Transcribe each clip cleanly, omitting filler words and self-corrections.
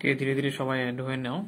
কে ধীরে ধীরে সবাই অ্যাড হয়ে নাও।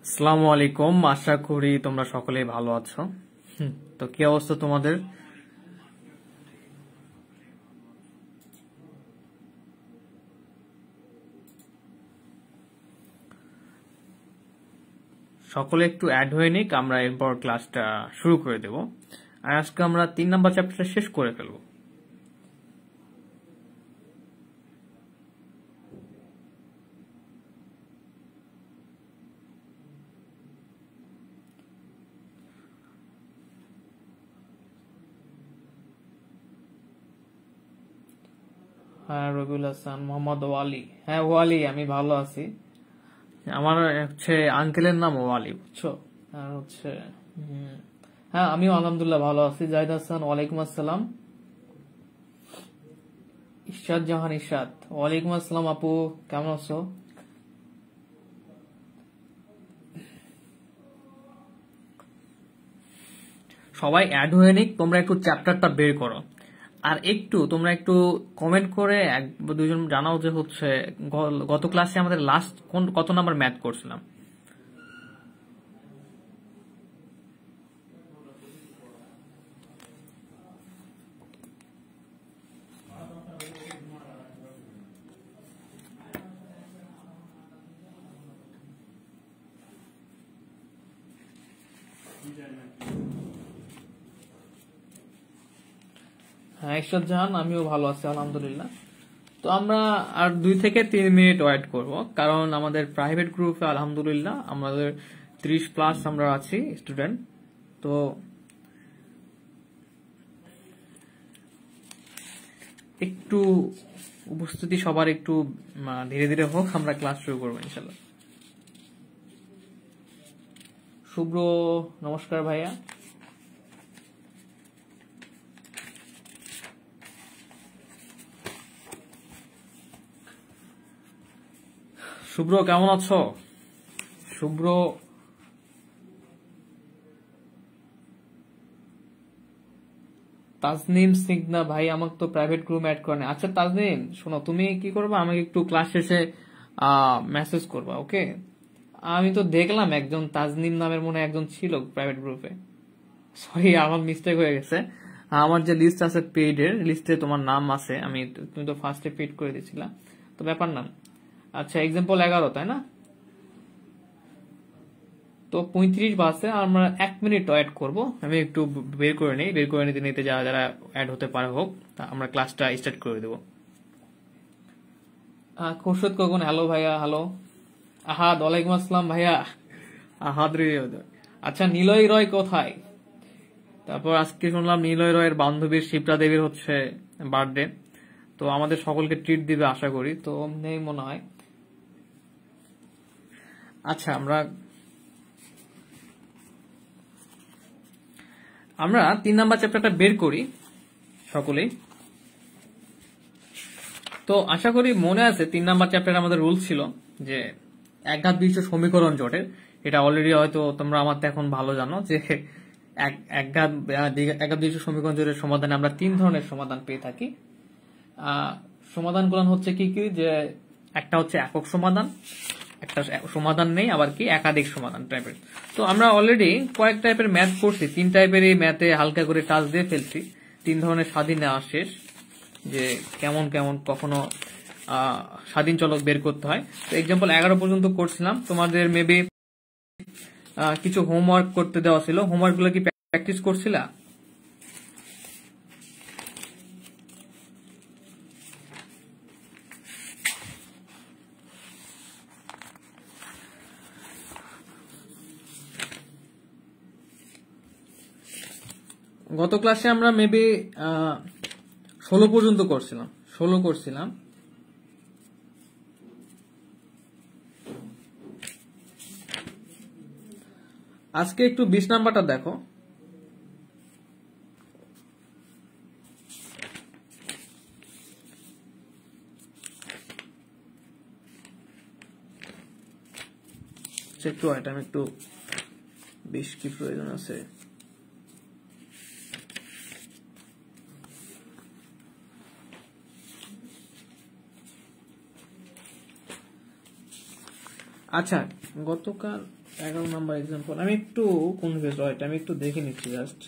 আসসালামু আলাইকুম, আশা করি তোমরা সকলেই ভালো আছো। তো কি অবস্থা তোমাদের? সকলে একটু অ্যাড হয়ে নিক, আমরা এরপর ক্লাসটা শুরু করে দেব। আর আজকে আমরা 3 নাম্বার চ্যাপ্টারটা শেষ করে ফেলবো। হ্যাঁ, রবিউল হাসান, মোহাম্মদ ওয়ালি। হ্যাঁ ওয়ালি, আমি ভালো আছি। আমার হচ্ছে আঙ্কেলের নাম ওয়ালি, বুঝছো? আর হচ্ছে হ্যাঁ, আমিও আলহামদুলিল্লাহ ভালো আছি। জাহিদ হাসান, ওয়ালাইকুম আসসালাম। ইশাদ জাহান, ইশাদ, ওয়ালাইকুম আসসালাম। আপু কেমন আছো? সবাই অ্যাড হয়ে নিক, তোমরা একটু চ্যাপ্টারটা বের করো। আর তোমরা একটু কমেন্ট করে এক বা দুজন জানাও যে হচ্ছে গত ক্লাসে আমাদের লাস্ট কত নাম্বার ম্যাথ করছিলাম। হ্যাঁ ইশরাত জাহান, আমিও ভালো আছি আলহামদুলিল্লাহ। তো আমরা আর 2 থেকে 3 মিনিট ওয়েট করব, কারণ আমাদের প্রাইভেট গ্রুপে আলহামদুলিল্লাহ আমাদের 30+ আমরা আছি স্টুডেন্ট। তো একটু উপস্থিতি সবার একটু ধীরে ধীরে হোক, আমরা ক্লাস শুরু করবো ইনশাল্লাহ। শুভ্র, নমস্কার ভাইয়া। শুভ্র কেমন আছো? শুভ্র, তাজনিম সিগনা ভাই আমাকে তো প্রাইভেট গ্রুপ অ্যাড করে। আচ্ছা তাজনিম, শোনো, তুমি কি করবা, আমাকে একটু ক্লাস শেষে মেসেজ করবা, ওকে? আমি তো দেখলাম একজন তাজনিম নামের মনে একজন ছিল প্রাইভেট গ্রুপে। সরি, আমার মিস্টেক হয়ে গেছে। আমার যে লিস্ট আছে পেইডের লিস্টে তোমার নাম আছে, তুমি তো ফার্স্টে পেইড করে দিয়েছিলা, তো ব্যাপার না। আচ্ছা, এক্সাম্পল 11, তাই না? তো 35 বাসে আমরা 1 মিনিট ওয়েট করব। আমি একটু বের করে নিতে নিতে যারা যারা অ্যাড হতে পারে হোক, আমরা ক্লাসটা স্টার্ট করে দেব। খুরশদ কখন, হ্যালো ভাইয়া। হ্যালো আহাদ, ওয়ালাইকুম আসসালাম ভাইয়া। আহাদ রে। আচ্ছা, নিলয় রয় কোথায়? তারপর আজকে শুনলাম নিলয় রয়ের বান্ধবীর শিপ্রা দেবীর হচ্ছে বার্থডে, তো আমাদের সকলকে ট্রিট দিবে আশা করি, তো নেই মনে হয়। আচ্ছা, আমরা 3 নাম্বার চ্যাপ্টারটা বের করি সকলেই। তো আশা করি মনে আছে 3 নাম্বার চ্যাপ্টারে আমাদের রুল ছিল যে একঘাত বিশিষ্ট সমীকরণ জোটের। এটা অলরেডি হয়তো তোমরা আমার এখন ভালো জানো যে একঘাত বিশিষ্ট সমীকরণ জোটের সমাধানে আমরা 3 ধরনের সমাধান পেয়ে থাকি। সমাধানগুলো হচ্ছে কি কি, যে একটা হচ্ছে একক সমাধান, একটা সমাধান নেই, আবার কি একাধিক সমাধান টাইপের। তো আমরা অলরেডি কয়েক টাইপের ম্যাথ করছি, 3 টাইপের এই ম্যাথে হালকা করে টাচ দিয়ে ফেলছি। 3 ধরনের স্বাধীন নেওয়া শেষ, যে কেমন কেমন কখনো স্বাধীন চলক বের করতে হয়। তো এক্সাম্পল 11 পর্যন্ত করছিলাম, তোমাদের মেবি কিছু হোমওয়ার্ক করতে দেওয়া ছিল। হোমওয়ার্ক গুলো কি প্র্যাকটিস করছিলা? গত ক্লাসে আমরা মেবি 16 পর্যন্ত করছিলাম, 16 করছিলাম। আজকে একটু 20 নাম্বারটা দেখো। একটু আইটেম একটু বেশ কি প্রয়োজন আছে। আচ্ছা, গতকাল 11 নাম্বার এক্সাম্পল আমি একটু কনফিউজ, রাইট? আমি একটু দেখে নিচ্ছি জাস্ট।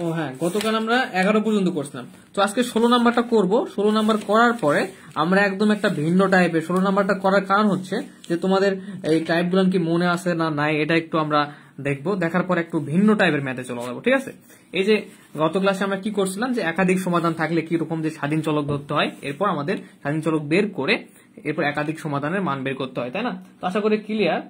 ও হ্যাঁ, গতকাল আমরা 11 পর্যন্ত করছিলাম, তো আজকে 16 নাম্বারটা করব। 16 নাম্বার করার পরে আমরা একদম একটা ভিন্ন টাইপের 16 নাম্বারটা করার কারণ হচ্ছে যে তোমাদের এই টাইপগুলো কি মনে আছে না নাই এটা একটু আমরা দেখবো। দেখার পর একটু ভিন্ন টাইপের ম্যাথে চলে যাবো, ঠিক আছে? এই যে গত ক্লাসে আমরা কি করছিলাম যে একাধিক সমাধান থাকলে কি রকম যে স্বাধীন চলক ধরতে হয়, এরপর আমাদের স্বাধীন চলক বের করে এরপর একাধিক সমাধানের মান বের করতে হয়, তাই না? তো আশা করি ক্লিয়ার।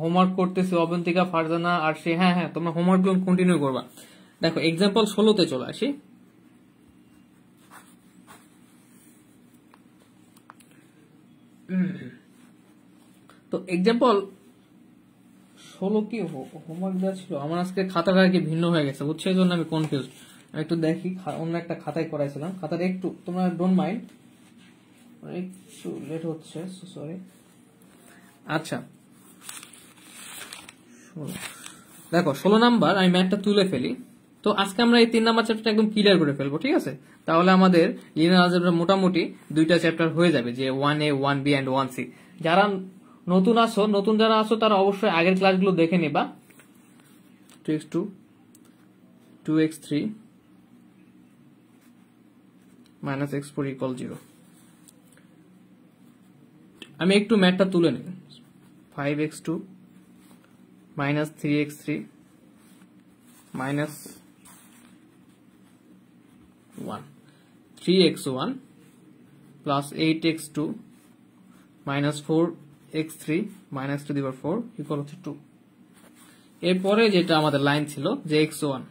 হোমওয়ার্ক করতেছি অবন্তিকা, ফারজানা আর সে। হ্যাঁ হ্যাঁ, তোমরা হোমওয়ার্ক গুলো কন্টিনিউ করবা। দেখো এক্সাম্পল 16তে চলে আসি। তো এক্সাম্পল 16 কি হোমওয়ার্ক দেওয়া ছিল আমার, আজকে খাতাটা কি ভিন্ন হয়ে গেছে, বুঝছো? এই জন্য আমি কনফিউজ। আমি একটু দেখি, অন্য একটা খাতায় করাইছিলাম। খাতাটা একটু তোমরা ডোন্ট মাইন্ড, একটু লেট হচ্ছে, সরি। আচ্ছা দেখো 16 নাম্বার আমি ম্যাথটা তুলে ফেলি। তো আজকে আমরা এই 3 নাম্বার চ্যাপ্টারটা একদম ক্লিয়ার করে ফেলবো, ঠিক আছে? তাহলে আমাদের লিনিয়ার অলজেব্রা মোটামুটি 2টা চ্যাপ্টার হয়ে যাবে, যে 1A 1B এন্ড 1C। যারা নতুন যারা আসো তারা অবশ্যই আগের ক্লাসগুলো দেখে নিবা। 2x2 2x3 minus x4 equal 0। আমি একটু ম্যাথটা তুলে নিই। 5x2 minus 3x3 minus 1 3x1 plus 8x2 minus 4x3 minus to the power 4 equal হচ্ছে 2। এরপরে যেটা আমাদের লাইন ছিল যে x1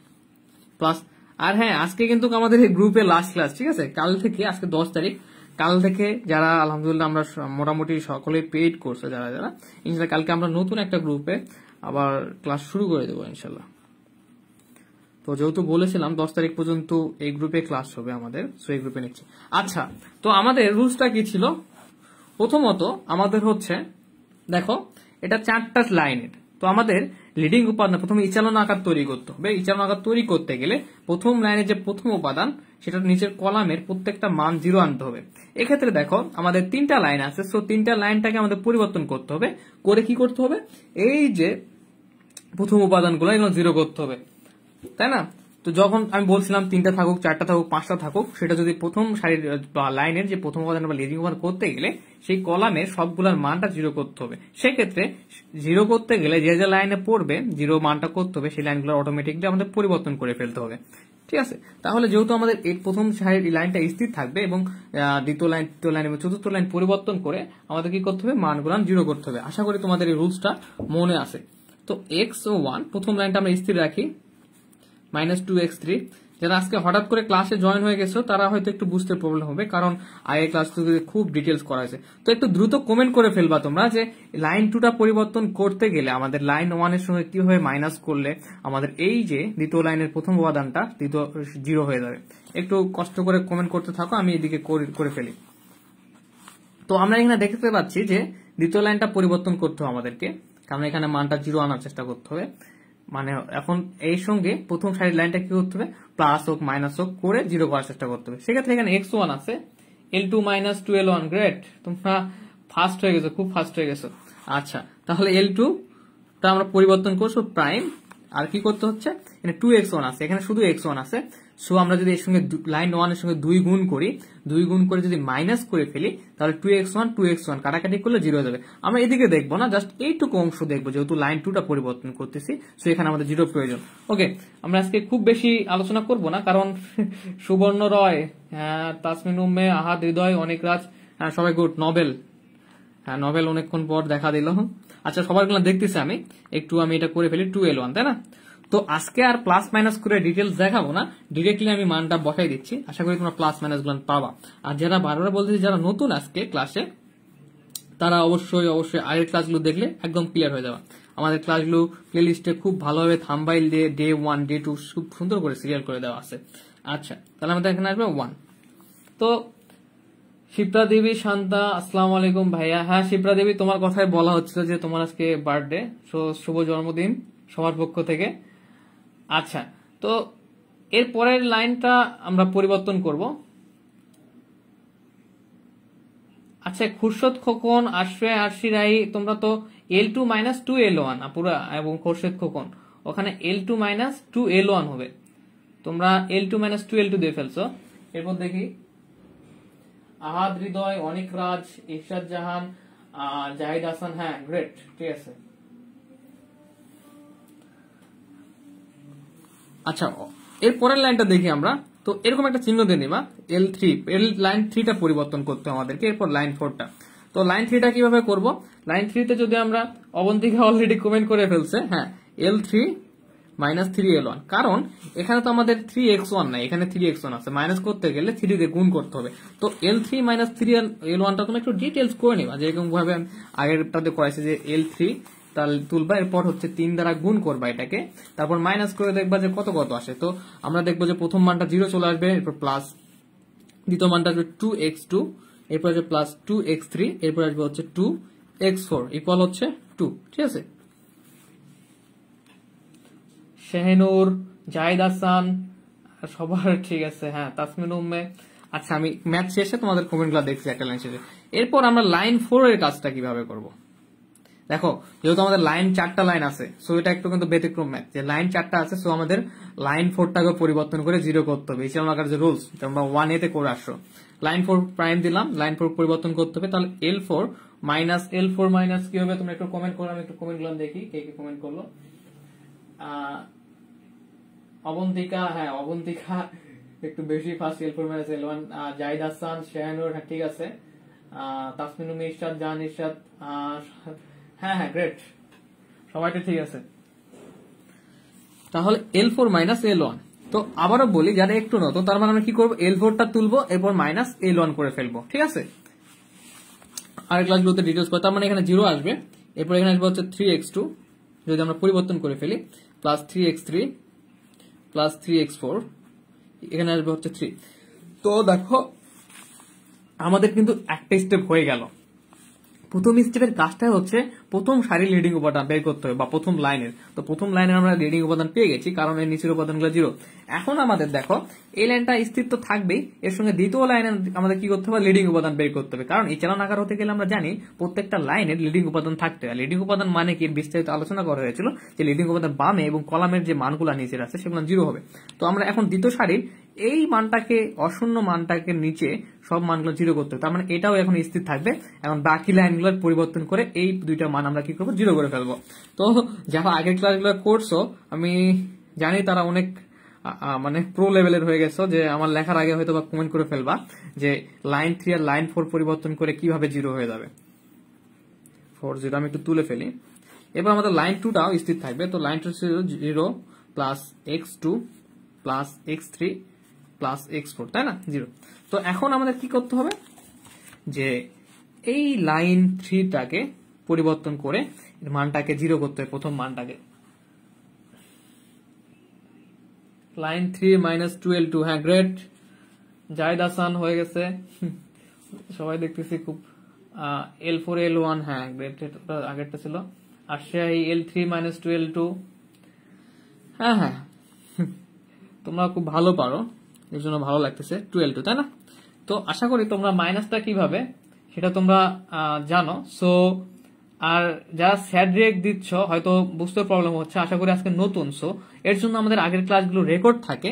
প্লাস, আর হ্যাঁ আজকে কিন্তু আমাদের এই গ্রুপে লাস্ট ক্লাস, ঠিক আছে? কাল থেকে, আজকে 10 তারিখ, কাল থেকে যারা আলহামদুলিল্লাহ আমরা মোটামুটি সকলে পেইড করছে, যারা ইনশাল্লাহ কালকে আমরা নতুন একটা গ্রুপে আবার ক্লাস শুরু করে দেবো ইনশাল্লাহ। তো যেহেতু বলেছিলাম 10 তারিখ পর্যন্ত এই গ্রুপে ক্লাস হবে আমাদের, সো এই গ্রুপে নিচ্ছি। আচ্ছা, তো আমাদের রুলসটা কি ছিল? প্রথমত আমাদের হচ্ছে দেখো এটা 4টা লাইনের, তো আমাদের লিডিং উপাদান প্রথমে ইচালন আকার তৈরি করতে হবে। ইচালন আকার তৈরি করতে গেলে প্রথম লাইনের যে প্রথম উপাদান সেটা নিচের কলামের প্রত্যেকটা মান 0 আনতে হবে। এক্ষেত্রে দেখো আমাদের 3টা লাইন আছে, সো 3টা লাইনটাকে আমাদের পরিবর্তন করতে হবে। করে কি করতে হবে? এই যে প্রথম উপাদানগুলো এগুলো 0 করতে হবে, তাই না? তো যখন আমি বলছিলাম 3টা থাকুক, 4টা থাকুক, 5টা থাকুক, সেটা যদি প্রথম সারির বা লাইনের যে প্রথম উপাদান বা লিডিং উপাদান করতে গেলে সেই কলামের সবগুলোর মানটা 0 করতে হবে। সেক্ষেত্রে 0 করতে গেলে যে যে লাইনে পড়বে 0 মানটা করতে হবে, সেই লাইনগুলো অটোমেটিকলি আমাদের পরিবর্তন করে ফেলতে হবে, ঠিক আছে? তাহলে যেহেতু আমাদের এই প্রথম সারির লাইনটা স্থির থাকবে এবং দ্বিতীয় লাইন, তৃতীয় লাইন এবং চতুর্থ লাইন পরিবর্তন করে আমাদের কি করতে হবে? মানগুলো 0 করতে হবে। আশা করি তোমাদের এই রুলসটা মনে আছে। তো x ও 1 প্রথম লাইনটা আমরা স্থির রাখি, -2x3। যারা আজকে হঠাৎ করে ক্লাসে জয়েন হয়ে গেছো তারা হয়তো একটু বুঝতে প্রবলেম হবে, কারণ আগে ক্লাস খুব ডিটেলস করা হয়েছে। তো একটু দ্রুত কমেন্ট করে ফেলবা তোমরা যে লাইন 2টা পরিবর্তন করতে গেলে আমাদের লাইন 1 এর সঙ্গে কিভাবে মাইনাস করলে আমাদের এই যে দ্বিতীয় লাইনের প্রথম উপাদানটা 0 হয়ে যাবে। একটু কষ্ট করে কমেন্ট করতে থাকো, আমি এদিকে করে ফেলি। তো আমরা এখানে দেখতে পাচ্ছি যে দ্বিতীয় লাইনটা পরিবর্তন করতে হবে আমাদেরকে, কারণ এখানে মানটা 0 আনার চেষ্টা করতে হবে। মানে এখন এই সঙ্গে প্রথম সাইড লাইনটা কি করতে হবে? প্লাস হোক মাইনাস হোক করে 0 করার চেষ্টা করতে হবে। সেক্ষেত্রে এখানে x1 আছে, L2 - 2L1, গ্রেট, তোমরা ফাস্ট হয়ে গেছো, খুব ফাস্ট হয়ে গেছো। আচ্ছা, তাহলে L2 টা আমরা পরিবর্তন করছো প্রাইম, আর কি করতে হচ্ছে? এখানে 2x1 আছে, এখানে শুধু x1 আছে, সো আমরা যদি এর সঙ্গে লাইন 1 এর সঙ্গে 2 গুণ করি, 2 গুণ করে যদি মাইনাস করে ফেলি, তাহলে 2x1 কাটাকাটি করলে 0 হয়ে যাবে। আমরা এদিকে দেখবো না, জাস্ট এইটুকু অংশ দেখবো, যেহেতু লাইন 2টা পরিবর্তন করতেছি, সো এখানে আমাদের 0 প্রয়োজন। ওকে, আমরা আজকে খুব বেশি আলোচনা করব না, কারণ সুবর্ণ রয়, তাসমিন উম্মে, আহাদ, হৃদয়, অনেক রাজ, সবাই গুড। নবেল, নবেল অনেকক্ষণ পর দেখা দিল। আচ্ছা, সবাইগুলো দেখতেছি আমি এটা করে ফেলি 2l1, তাই না? তো আজকে আর প্লাস মাইনাস করে ডিটেলস দেখাবো না, ডিরেক্টলি আমি মানটা বসাই দিচ্ছি। আশা করি তোমরা প্লাস মাইনাস গুলো পাবা। আর যারা বারবার বলতেছি, যারা নতুন আজকে ক্লাসে, তারা অবশ্যই আগের ক্লাসগুলো দেখলে একদম ক্লিয়ার হয়ে যাবে। আমাদের ক্লাসগুলো প্লে লিস্টে খুব ভালোভাবে থাম্বনেইল দিয়ে ডে 1 ডে 2 খুব সুন্দর করে সিরিয়াল করে দেওয়া আছে। আচ্ছা, তাহলে আমাদের এখানে আসবে 1। তো শিপ্রা দেবী, শান্তা, আসসালামু আলাইকুম ভাইয়া। হ্যাঁ শিপ্রা দেবী, তোমার কথাই বলা হচ্ছিল যে তোমার আজকে বার্থডে, শুভ জন্মদিন সবার পক্ষ থেকে। আচ্ছা, তো এর পরের লাইনটা আমরা পরিবর্তন করব। আচ্ছা, খুরশদ খোকন, আশফে, আরশি রাই, তোমরা তো L2 - 2L1 আপুরা এবং খোরশেদ খোকন, ওখানে L2 - 2L1 হবে। তোমরা L2 - 2L2 দিয়ে ফেলছো। এরপর দেখি আহাদ, হৃদয়, অনিক রাজ, ইরশাদ জাহান, জাহিদ হাসান। হ্যাঁ গ্রেট, ঠিক আছে। আচ্ছা, এর পরের লাইনটা দেখি আমরা। তো এরকম একটা চিহ্ন দিয়ে নিবা, L3, লাইন 3টা পরিবর্তন করতে আমাদেরকে, এরপর লাইন 4টা। তো লাইন 3টা কিভাবে করব? লাইন 3তে যদি আমরা, অবন্তিকা অলরেডি কমেন্ট করে ফেলছে, হ্যাঁ L3 - 3L1, কারণ এখানে তো আমাদের 3x1 নাই, এখানে 3x1 আছে, মাইনাস করতে গেলে 3 দিয়ে গুণ করতে হবে। তো L3 - 3L1টা তুমি একটু ডিটেলস করে নিবা, যেরকম ভাবে আগেরটাতে করাইছে যে L3 তাহলে তুলবা, এরপর হচ্ছে 3 দ্বারা গুণ করবা এটাকে, তারপর মাইনাস করে দেখবা যে কত কত আসে। তো আমরা দেখবো যে প্রথম মানটা 0 চলে আসবে, এরপর প্লাস, দ্বিতীয় মানটা আসবে 2x2, এরপর আসবে প্লাস 2x3, এরপর আসবে হচ্ছে 2x4 ইকুয়াল হচ্ছে 2, ঠিক আছে। শাহিনুর, জাহিদ হাসান, সবার ঠিক আছে। হ্যাঁ তাসমিন উম্মে। আচ্ছা, আমি ম্যাথ শেষে তোমাদের কমেন্টগুলো দেখছি একটা লাইন শেষে। এরপর আমরা লাইন 4 এর কাজটা কিভাবে করব? দেখো, যেহেতু আমাদের লাইন 4টা লাইন আছে, সো এটা একটু কিন্তু ব্যতিক্রম ম্যাথ, যে লাইন 4টা আছে, সো আমাদের লাইন 4টাকে পরিবর্তন করে 0 করতে হবে। এই ছিল আমার যে রুলস, তোমরা 1A তে করে আসো। লাইন 4 প্রাইম দিলাম, লাইন 4 পরিবর্তন করতে হবে, তাহলে L4 মাইনাস কি হবে? তোমরা একটু কমেন্ট করো, আমি একটু কমেন্ট গুলো দেখি কে কে কমেন্ট করলো। অবন্তিকা, হ্যাঁ অবন্তিকা একটু বেশি first, L4 - L1। Zahid Hasan, Shahanur, হ্যাঁ ঠিক আছে। তাসমিন উম্মে, ইরশাদ জাহান, ইরশাদ, হ্যাঁ হ্যাঁ গ্রেট, সবাইটা ঠিক আছে। তাহলে L4 - L1। তো আবারও বলি, যারা একটু নতুন, তার মানে আমরা কি করবো? L4টা তুলবো, এরপর মাইনাস L1 করে ফেলবো, ঠিক আছে। আর ক্লাসগুলোতে ডিটেলস করে, তার মানে এখানে 0 আসবে, এরপর এখানে আসবে হচ্ছে 3x2, যদি আমরা পরিবর্তন করে ফেলি, প্লাস 3x3 প্লাস 3x4, এখানে আসবে হচ্ছে 3। তো দেখো, আমাদের কিন্তু একটা স্টেপ হয়ে গেল। প্রথম স্টেপের কাজটা হচ্ছে প্রথম সারির লিডিং উপাদান বের করতে হবে, বা প্রথম লাইনের। তো প্রথম লাইনে আমরা লিডিং উপাদান পেয়ে গেছি, কারণ এর নিচের উপাদানগুলো 0। এখন আমাদের দেখো, এই লাইনটা স্থির তো থাকবেই, এর সঙ্গে দ্বিতীয় লাইনে আমাদের কি করতে হবে? লিডিং উপাদান বের করতে হবে, কারণ এই চালান আকার হতে গেলে আমরা জানি প্রত্যেকটা লাইনের লিডিং উপাদান থাকতে হয়। লিডিং উপাদান মানে কি বিস্তারিত আলোচনা করা হয়েছিল, যে লিডিং উপাদান বামে এবং কলামের যে মানগুলো নিচের আছে সেগুলো 0 হবে। তো আমরা এখন দ্বিতীয় সারির এই মানটাকে, অশূন্য মানটাকে নিচে সব মানগুলো 0 করতে হবে, তার মানে এটাও এখন স্থির থাকবে। এখন বাকি লাইনগুলোর পরিবর্তন করে এই দুইটা মান আমরা কি করবো? 0 করে ফেলবো। তো যারা আগের ক্লাসগুলো করছো, আমি জানি তারা অনেক মানে প্রো লেভেলের হয়ে গেছো, যে আমার লেখার আগে হয়তো বা কমেন্ট করে ফেলবা যে লাইন 3 আর লাইন 4 পরিবর্তন করে কিভাবে 0 হয়ে যাবে। 4 0 আমি একটু তুলে ফেলি। এবার আমাদের লাইন 2টাও স্থির থাকবে। তো line 2 0 plus x2 plus x3 plus x4, তাই না? 0। তো এখন আমাদের কি করতে হবে? যে এই লাইন 3টাকে পরিবর্তন করে এর মানটাকে 0 করতে হবে, প্রথম মানটাকে। লাইন 3 - 2L2, হ্যাঁ গ্রেট। জাহিদ হাসান হয়ে গেছে, সবাই দেখতেছি খুব। L4 L1, হ্যাঁ গ্রেট, আগেরটা ছিল। আর সেই L3 - 2L2, হ্যাঁ হ্যাঁ তোমরা খুব ভালো পারো, এর জন্য ভালো লাগতেছে। 2L2, তাই না? তো আশা করি তোমরা মাইনাসটা কিভাবে সেটা তোমরা জানো। সো আর যারা স্যাড রিয়েক্ট দিচ্ছ, হয়তো বুঝতে প্রবলেম হচ্ছে, আশা করি আজকে নতুন, সো এর জন্য আমাদের আগের ক্লাসগুলো রেকর্ড থাকে,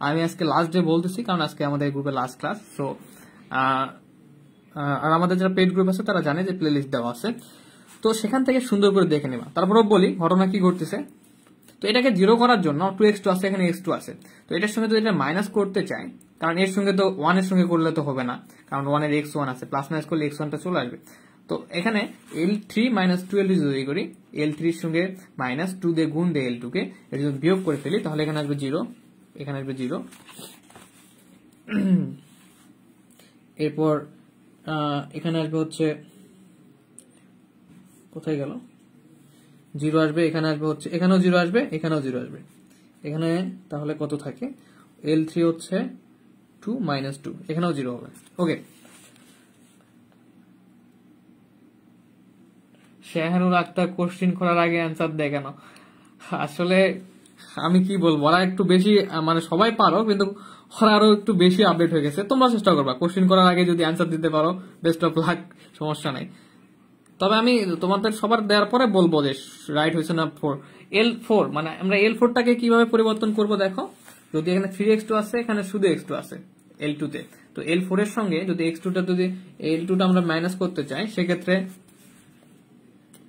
আমি আজকে লাস্ট ডে বলতেছি, কারণ আজকে আমাদের গ্রুপে লাস্ট ক্লাস। সো আর আমাদের যারা পেড গ্রুপ আছে তারা জানে যে প্লে লিস্ট দেওয়া আছে, তো সেখান থেকে সুন্দর করে দেখে নেবা। তারপরেও বলি ঘটনা কি ঘটতেছে। তো এটাকে 0 করার জন্য 2x2 আছে, এখানে x2 আছে, তো এটার সঙ্গে যদি এটা মাইনাস করতে চাই, কারণ এর সঙ্গে তো 1 এর সঙ্গে করলে তো হবে না, কারণ 1 এর x1 আছে, প্লাস মাইনাস করলে x1 টা চলে আসবে। তো এখানে L3 মাইনাস 12 যদি করি, L3 এর সঙ্গে মাইনাস 2 দিয়ে গুণ দিয়ে L2 কে এটা যদি বিয়োগ করে ফেলি, তাহলে এখানে আসবে 0, এখানে আসবে 0। এরপর এখানে আসবে হচ্ছে, কোথায় গেল, 0 আসবে, এখানে আসবে হচ্ছে, এখানেও 0 আসবে, এখানেও 0 আসবে, এখানে তাহলে কত থাকে, L3 হচ্ছে 2 মাইনাস 2, এখানেও 0 হবে। ওকে, শাহানুর আক্তার কোশ্চিন করার আগে অ্যান্সার দেয় কেন? আসলে আমি কি বলবো, ওরা একটু বেশি, মানে সবাই পারো, কিন্তু ওরা আরো একটু বেশি আপডেট হয়ে গেছে। তোমরা চেষ্টা করবা কোশ্চিন করার আগে যদি অ্যান্সার দিতে পারো, বেস্ট অফ লাক, সমস্যা নাই। তবে আমি তোমাদের সবার দেওয়ার পরে বলবো যে রাইট হয়েছে না 4। L4 মানে আমরা L4 টাকে কিভাবে পরিবর্তন করব দেখো, যদি এখানে 3x2 আছে, এখানে শুধু x2 আছে L2 তে, তো L4 এর সঙ্গে যদি x2 টা, যদি L2 টা আমরা মাইনাস করতে চাই, সেক্ষেত্রে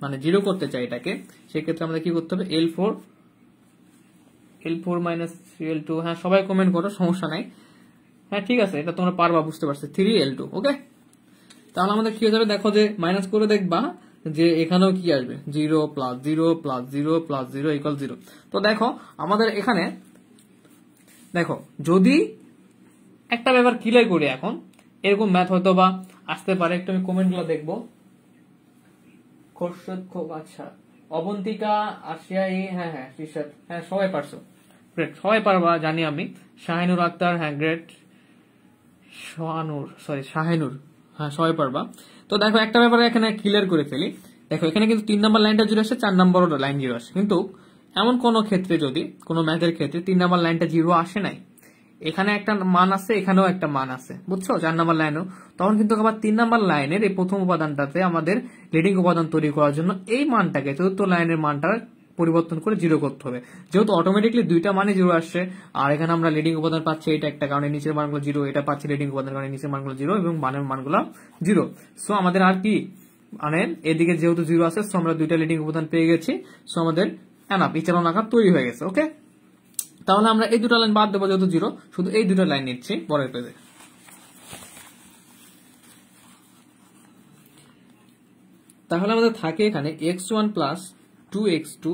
মানে 0 করতে চাই এটাকে, সেক্ষেত্রে আমাদের কি করতে হবে, L4 মাইনাস 3L2। হ্যাঁ, সবাই কমেন্ট করো, সমস্যা নাই। হ্যাঁ ঠিক আছে, এটা তোমরা পারবা, বুঝতে পারছো, 3L2। ওকে, তাহলে আমাদের কি হয়ে যাবে দেখো, যে মাইনাস করে দেখবা যে এখানেও কি আসবে, 0 প্লাস 0 প্লাস 0 প্লাস 0 ইকুয়াল 0। তো দেখো আমাদের এখানে, দেখো যদি একটা ব্যাপার ক্লিয়ার করি এখন, এরকম ম্যাথ হয়তো বা আসতে পারে, একটু আমি কমেন্ট গুলো দেখবো। খোরশেদ খোক, আচ্ছা, অবন্তিকা, আসিয়া, হ্যাঁ হ্যাঁ, টি শার্ট, হ্যাঁ সবাই পারছো, গ্রেট, সবাই পারবা জানি আমি। শাহিনুর আক্তার, হ্যাঁ গ্রেট, শাহিনুর, হ্যাঁ সবাই পারবা। তো দেখো একটা ব্যাপারে এখানে ক্লিয়ার করে ফেলি, দেখো এখানে কিন্তু 3 নাম্বার লাইনটা 0 আসে, 4 নাম্বার লাইন 0 আসে, কিন্তু এমন কোন ক্ষেত্রে, যদি কোন ম্যাথের ক্ষেত্রে 3 নাম্বার লাইনটা 0 আসে নাই, এখানে একটা মান আছে, এখানেও একটা মান আছে, বুঝছো, 4 নাম্বার লাইনও, তখন কিন্তু আবার 3 নাম্বার লাইনের এই প্রথম উপাদানটাতে আমাদের লিডিং উপাদান তৈরি করার জন্য এই মানটাকে, চতুর্থ লাইনের মানটা পরিবর্তন করে 0 করতে হবে, যেহেতু অটোমেটিকলি দুইটা মানে 0 আসছে, আর এখানে আমরা লিডিং উপাদান পাচ্ছি এটা একটা কারণে নিচের মানগুলো 0, এটা পাচ্ছি লিডিং উপাদান কারণে নিচের মানগুলো 0 এবং মানের মানগুলো 0। সো আমাদের আর কি, মানে এদিকে যেহেতু 0 আছে, সো আমরা দুইটা লিডিং উপাদান পেয়ে গেছি, সো আমাদের এনাফ ইচালন আকার তৈরি হয়ে গেছে। ওকে, তাহলে আমরা এই দুটো লাইন বাদ দেবো, যেহেতু 0, শুধু এই দুটো লাইন নিচ্ছি পরের পেজে। তাহলে আমাদের থাকে এখানে x1 plus 2x2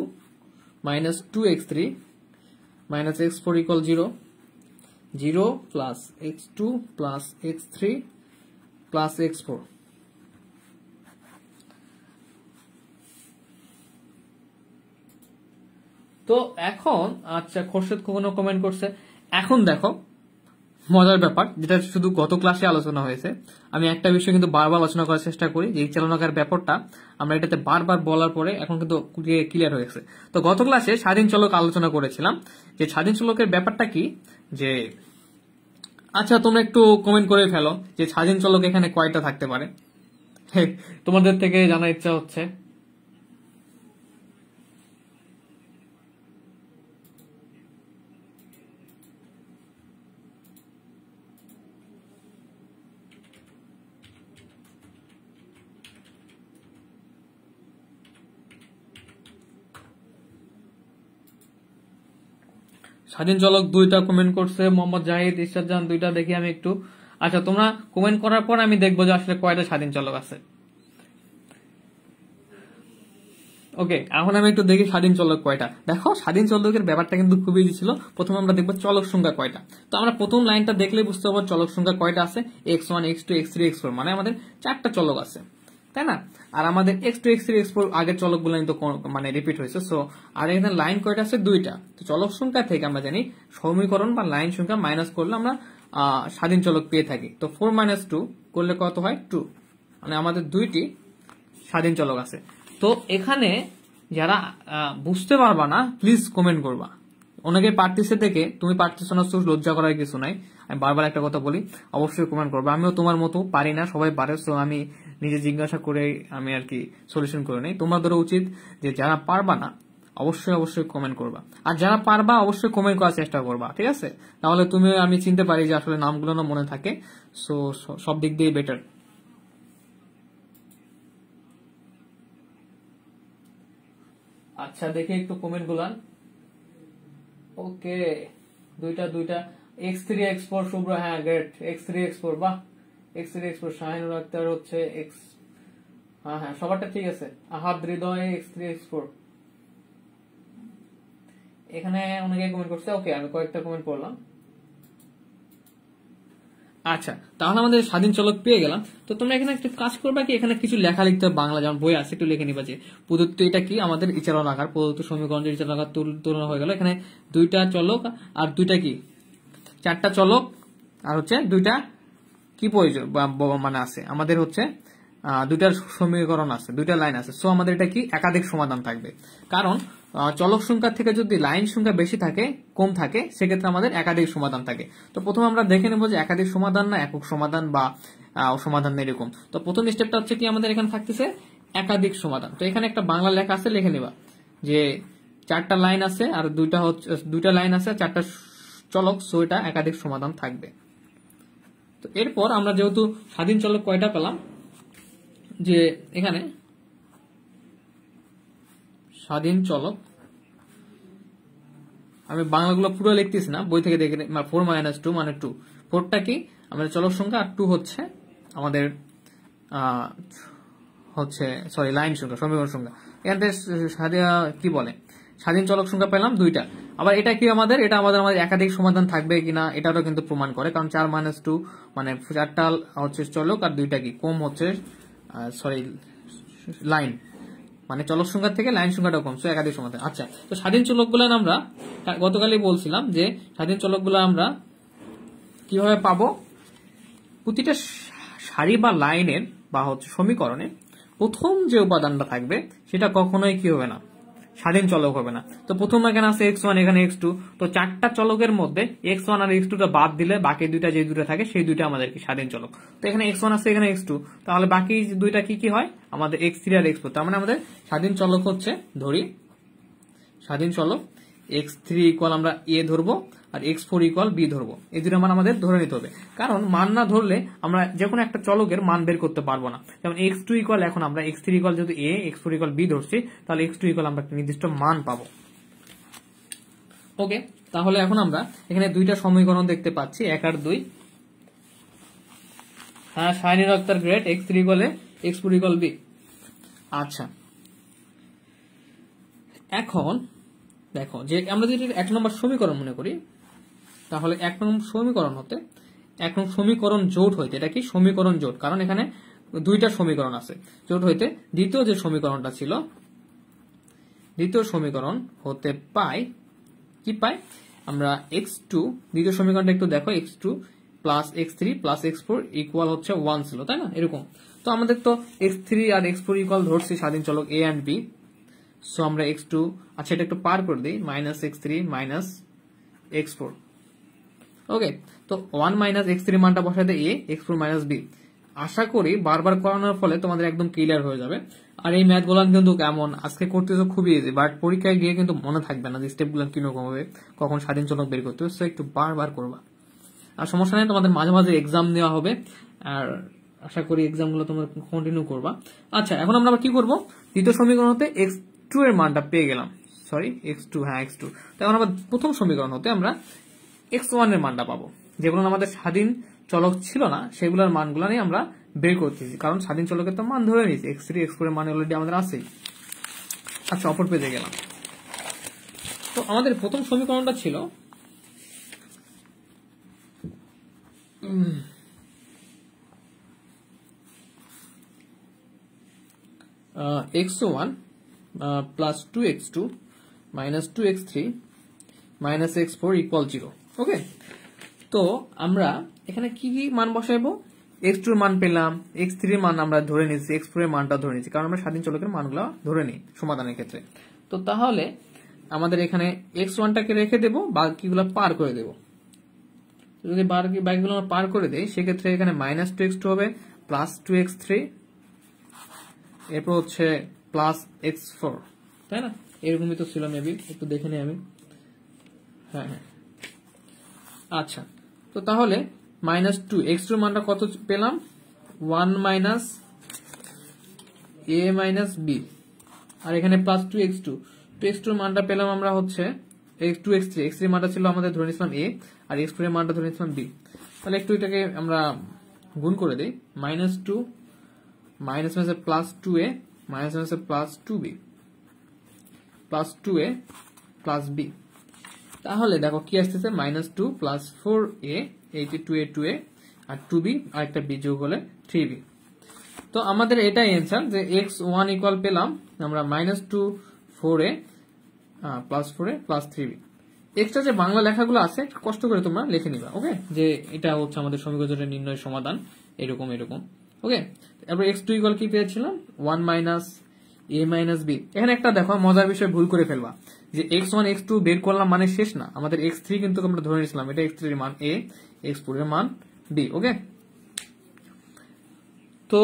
minus 2x3 minus x4 equal 0, 0 plus x2 plus x3 plus x4। তো এখন আচ্ছা, খোরশেদ কোনো কমেন্ট করছে। এখন দেখো মজার ব্যাপার, যেটা শুধু গত ক্লাসে আলোচনা হয়েছে, আমি একটা বিষয় কিন্তু বারবার আলোচনা করার চেষ্টা করি, যে এই চালনাকার ব্যাপারটা আমরা এটাতে বারবার বলার পরে এখন কিন্তু ক্লিয়ার হয়ে গেছে। তো গত ক্লাসে স্বাধীন চলক আলোচনা করেছিলাম, যে স্বাধীন চলকের ব্যাপারটা কি, যে আচ্ছা তোমরা একটু কমেন্ট করে ফেলো যে স্বাধীন চলক এখানে কয়টা থাকতে পারে, তোমাদের থেকে জানার ইচ্ছা হচ্ছে। স্বাধীন চলক 2টা কমেন্ট করছে, মোহাম্মদ জাহিদ, ইরশাদ জাহান 2টা, দেখি আমি একটু। আচ্ছা, তোমরা কমেন্ট করার পর আমি দেখবো যে আসলে কয়টা স্বাধীন চলক আছে। ওকে, এখন আমি একটু দেখি স্বাধীন চলক কয়টা। দেখো স্বাধীন চলকের ব্যাপারটা কিন্তু খুবই ইজি ছিল। প্রথমে আমরা দেখবো চলক সংখ্যা কয়টা। তো আমরা প্রথম লাইনটা দেখলে বুঝতে পারবো চলক সংখ্যা কয়টা আছে, x1 x2 x3 x4, মানে আমাদের 4টা চলক আছে, তাই না? আর আমাদের x2 x3 x4 আগের চলকগুলো কিন্তু মানে রিপিট হয়েছে। সো আর এখানে লাইন কয়টা আছে, 2টা। তো চলক সংখ্যা থেকে আমরা জানি সমীকরণ বা লাইন সংখ্যা মাইনাস করলে আমরা স্বাধীন চলক পেয়ে থাকি। তো 4 - 2 করলে কত হয়, 2, মানে আমাদের 2টি স্বাধীন চলক আছে। তো এখানে যারা বুঝতে পারবা না প্লিজ কমেন্ট করবা। অনেকে পারতেছে থেকে তুমি পারতেছো না, তো লজ্জা করার কিছু নাই। আমি বারবার একটা কথা বলি, অবশ্যই কমেন্ট করবা। আমিও তোমার মতো পারি না, সবাই পারে। সো আমি নিজে জিজ্ঞাসা করে আমি আর কি সলিউশন করে নেই। তোমাদেরও উচিত যে যারা পারবা না অবশ্যই অবশ্যই কমেন্ট করবা। আর যারা পারবা অবশ্যই কমেন্ট করার চেষ্টা করবা, ঠিক আছে? তাহলে তুমি আমি চিনতে পারি যে আসলে নামগুলো না মনে থাকে। সো সব দিক দিয়ে বেটার। আচ্ছা দেখি একটু কমেন্ট গুলান। ওকে, দুইটা x3 x4 শুভ্র, হ্যাঁ গ্রেট, x3 x4 বাহ, x3 x4 শাহিনুর আক্তার হচ্ছে x, হ্যাঁ সবারটা ঠিক আছে। আহাদ হৃদয় x3 x4, এখানে অনেকে কমেন্ট করছে। ওকে, আমি কয়েকটা কমেন্ট করলাম। আচ্ছা, তাহলে আমাদের স্বাধীন চলক পেয়ে গেলাম। তো তোমরা এখানে একটু কাজ করবা কি, এখানে কিছু লেখা লিখতে হবে, বাংলা যেমন বই আছে একটু লিখে নিবা যে প্রদত্ত এটা কি আমাদের ইচালন আকার, প্রদত্ত সমীকরণ ইচালন আকার তুলনা হয়ে গেল। এখানে দুইটা চলক আর দুইটা কি, চারটা চলক আর হচ্ছে দুইটা কি প্রয়োজন মানে আছে আমাদের হচ্ছে দুইটার সমীকরণ আছে, দুইটা লাইন আছে। সো আমাদের এটা কি একাধিক সমাধান থাকবে, কারণ চলক সংখ্যা থেকে যদি লাইন সংখ্যা বেশি থাকে কম থাকে সেক্ষেত্রে আমাদের একাধিক সমাধান থাকে। তো প্রথমে আমরা দেখে নেবো যে একাধিক সমাধান না একক সমাধান বা সমাধান এরকম। তো প্রথম স্টেপটা হচ্ছে কি আমাদের এখানে থাকতেছে একাধিক সমাধান। তো এখানে একটা বাংলা লেখা আছে, লিখে নেবা যে চারটা লাইন আছে আর দুইটা লাইন আছে চারটা চলক, সো এটা একাধিক সমাধান থাকবে। তো এরপর আমরা যেহেতু স্বাধীন চলক কয়টা পেলাম, যে এখানে স্বাধীন চলক, আমি বাংলাগুলো পুরো লিখতেছি না, বই থেকে দেখে 4 - 2 মানে 2, 4টা কি আমাদের চলক সংখ্যা আর 2 হচ্ছে আমাদের হচ্ছে সরি লাইন সংখ্যা, সমীকরণ সংখ্যা। এখান থেকে কি বলে স্বাধীন চলক সংখ্যা পেলাম দুইটা। আবার এটা কি আমাদের একাধিক সমাধান থাকবে কিনা এটারও কিন্তু প্রমাণ করে, কারণ 4 - 2 মানে 4টা হচ্ছে চলক আর দুইটা কি কম হচ্ছে সরি লাইন, মানে চলক সংখ্যা থেকে লাইন সংখ্যাটা কম, সো একাধিক সমাধান। আচ্ছা, তো স্বাধীন চলকগুলো আমরা গতকালই বলছিলাম যে স্বাধীন চলকগুলো আমরা কিভাবে পাবো, প্রতিটা সারি বা লাইনের বা হচ্ছে সমীকরণে প্রথম যে উপাদানটা থাকবে সেটা কখনোই কি হবে না, স্বাধীন চলক হবে না। তো প্রথম এখানে আছে x1, এখানে x2, তো চারটা চলকের মধ্যে x1 আর x2 টা বাদ দিলে বাকি দুইটা যে দুটো থাকে সেই দুইটা আমাদের কি স্বাধীন চলক। তো এখানে x1 আছে, এখানে x2, তাহলে বাকি দুইটা কি কি হয় আমাদের x3 আর x4। তার মানে আমাদের স্বাধীন চলক হচ্ছে, ধরি স্বাধীন চলক x3 ইকুয়াল আমরা a ধরবো আর x4 ইকুয়াল b ধরবো, এই দুটো মান আমাদের ধরে নিতে হবে, কারণ মান না ধরলে আমরা যে কোনো একটা চলকের মান বের করতে পারবো না। যেমন x2 ইকুয়াল, এখন আমরা x3 ইকুয়াল যদি a, x4 ইকুয়াল b ধরছি, তাহলে x2 ইকুয়াল আমরা একটা নির্দিষ্ট মান পাবো। ওকে, তাহলে এখন আমরা এখানে দুইটা সমীকরণ দেখতে পাচ্ছি, 1 আর 2। হ্যাঁ Shahinur Akhtar great, x3 equal a, x4 equal b। আচ্ছা, এখন দেখো যে আমরা যদি 1 নম্বর সমীকরণ মনে করি, তাহলে 1 নম্বর সমীকরণ হতে 1 নম্বর সমীকরণ জোট হইতে, এটা কি সমীকরণ জোট, কারণ এখানে দুইটা সমীকরণ আছে, জোট হইতে দ্বিতীয় যে সমীকরণটা ছিল, দ্বিতীয় সমীকরণ হতে পাই কি পাই আমরা x2, দ্বিতীয় সমীকরণটা একটু দেখো, x2 plus x3 plus x4 equal হচ্ছে 1 ছিল, তাই না এরকম। তো আমাদের তো x3 আর x4 ইকুয়াল ধরছি স্বাধীন চলক a and b, সো আমরা x2, আচ্ছা এটা একটু পার করে দিই, -x3 -x4। ওকে, তো 1 - x3 মানটা বসাতে a, x4 - b। আশা করি বারবার করানোর ফলে তোমাদের একদম ক্লিয়ার হয়ে যাবে। আর এই ম্যাথ গুলো কিন্তু কেমন আজকে করতেছো খুবই ইজি, বাট পরীক্ষায় গিয়ে কিন্তু মনে থাকবে না যে স্টেপ গুলো কিরকম হবে, কখন স্বাধীন চলক বের করতে হবে, সো একটু বারবার করবা। আর সমস্যা নেই, তোমাদের মাঝে মাঝে এক্সাম নেওয়া হবে, আর আশা করি এক্সাম গুলো তোমরা কন্টিনিউ করবা। আচ্ছা, এখন আমরা কি করবো, দ্বিতীয় সমীকরণ হতে x2 এর মানটা পেয়ে গেলাম, সরি x2, হ্যাঁ x2। তো এখন আমরা প্রথম সমীকরণ হতে আমরা x1 এর মানটা পাবো, যেগুলো আমাদের স্বাধীন চলক ছিল না সেগুলোর মানগুলো নিয়ে আমরা বের করতেছি, কারণ স্বাধীন চলকের তো মান ধরে নিয়েছি, x3 x4 এর মান অলরেডি আমাদের আছেই। আচ্ছা, অপর পেজে গেলাম। তো আমাদের প্রথম সমীকরণটা ছিল x1 plus 2x2 minus 2x3 minus x4 equal 0। ওকে, তো আমরা এখানে কি কি মান বসাইবো, x2 এর মান পেলাম, x3 এর মান আমরা ধরে নিয়েছি, x4 এর মানটা ধরে নিয়েছি, কারণ আমরা স্বাধীন চলকের মানগুলো ধরে নিই সমাধানের ক্ষেত্রে। তো তাহলে আমাদের এখানে x1টাকে রেখে দেব, বাকিগুলো পার করে দেব। যদি বাকিগুলো আমরা পার করে দেই সেক্ষেত্রে এখানে -2x2 হবে প্লাস 2x3, এরপর হচ্ছে প্লাস x4, তাই না, এরকমই তো ছিল মেবি, একটু দেখে নিই আমি। হ্যাঁ হ্যাঁ, আচ্ছা। তো তাহলে -2 x2 এর মানটা কত পেলাম, 1 মাইনাস a মাইনাস b, আর এখানে +2x2। তো x2 এর মানটা পেলাম আমরা হচ্ছে x2 x3, x3 এর মানটা ছিল আমাদের ধরে নিয়েছিলাম a, আর x4 এর মানটা ধরে নিয়েছিলাম b। তাহলে একটু এটাকে আমরা গুণ করে দেই, -2 মাইনাস মাইনাসে +2a মাইনাস মাইনাসে +2b +2a +b। তাহলে দেখো কি আসতেছে, -2 + 4a, এই যে 2a 2a আর 2b আর একটা b যোগ হলে 3b। তো আমাদের এটাই অ্যান্সার যে x1 ইকুয়াল পেলাম আমরা -2 4a + 4a + 3b। এক্সট্রা যে বাংলা লেখাগুলো আছে কষ্ট করে তোমরা লিখে নিবা, ওকে, যে এটা হচ্ছে আমাদের সমীকরণের নির্ণয় সমাধান, এরকম এরকম, ওকে। তারপর x2 ইকুয়াল কি পেয়েছিলাম, 1 মাইনাস a মাইনাস b। এখানে একটা দেখো মজার বিষয়, ভুল করে ফেলবা যে x1 x2 বের করলাম মানে শেষ না, আমাদের x3 কিন্তু আমরা ধরে নিয়েছিলাম, এটা x3 এর মান a, x4 এর মান b, ওকে। তো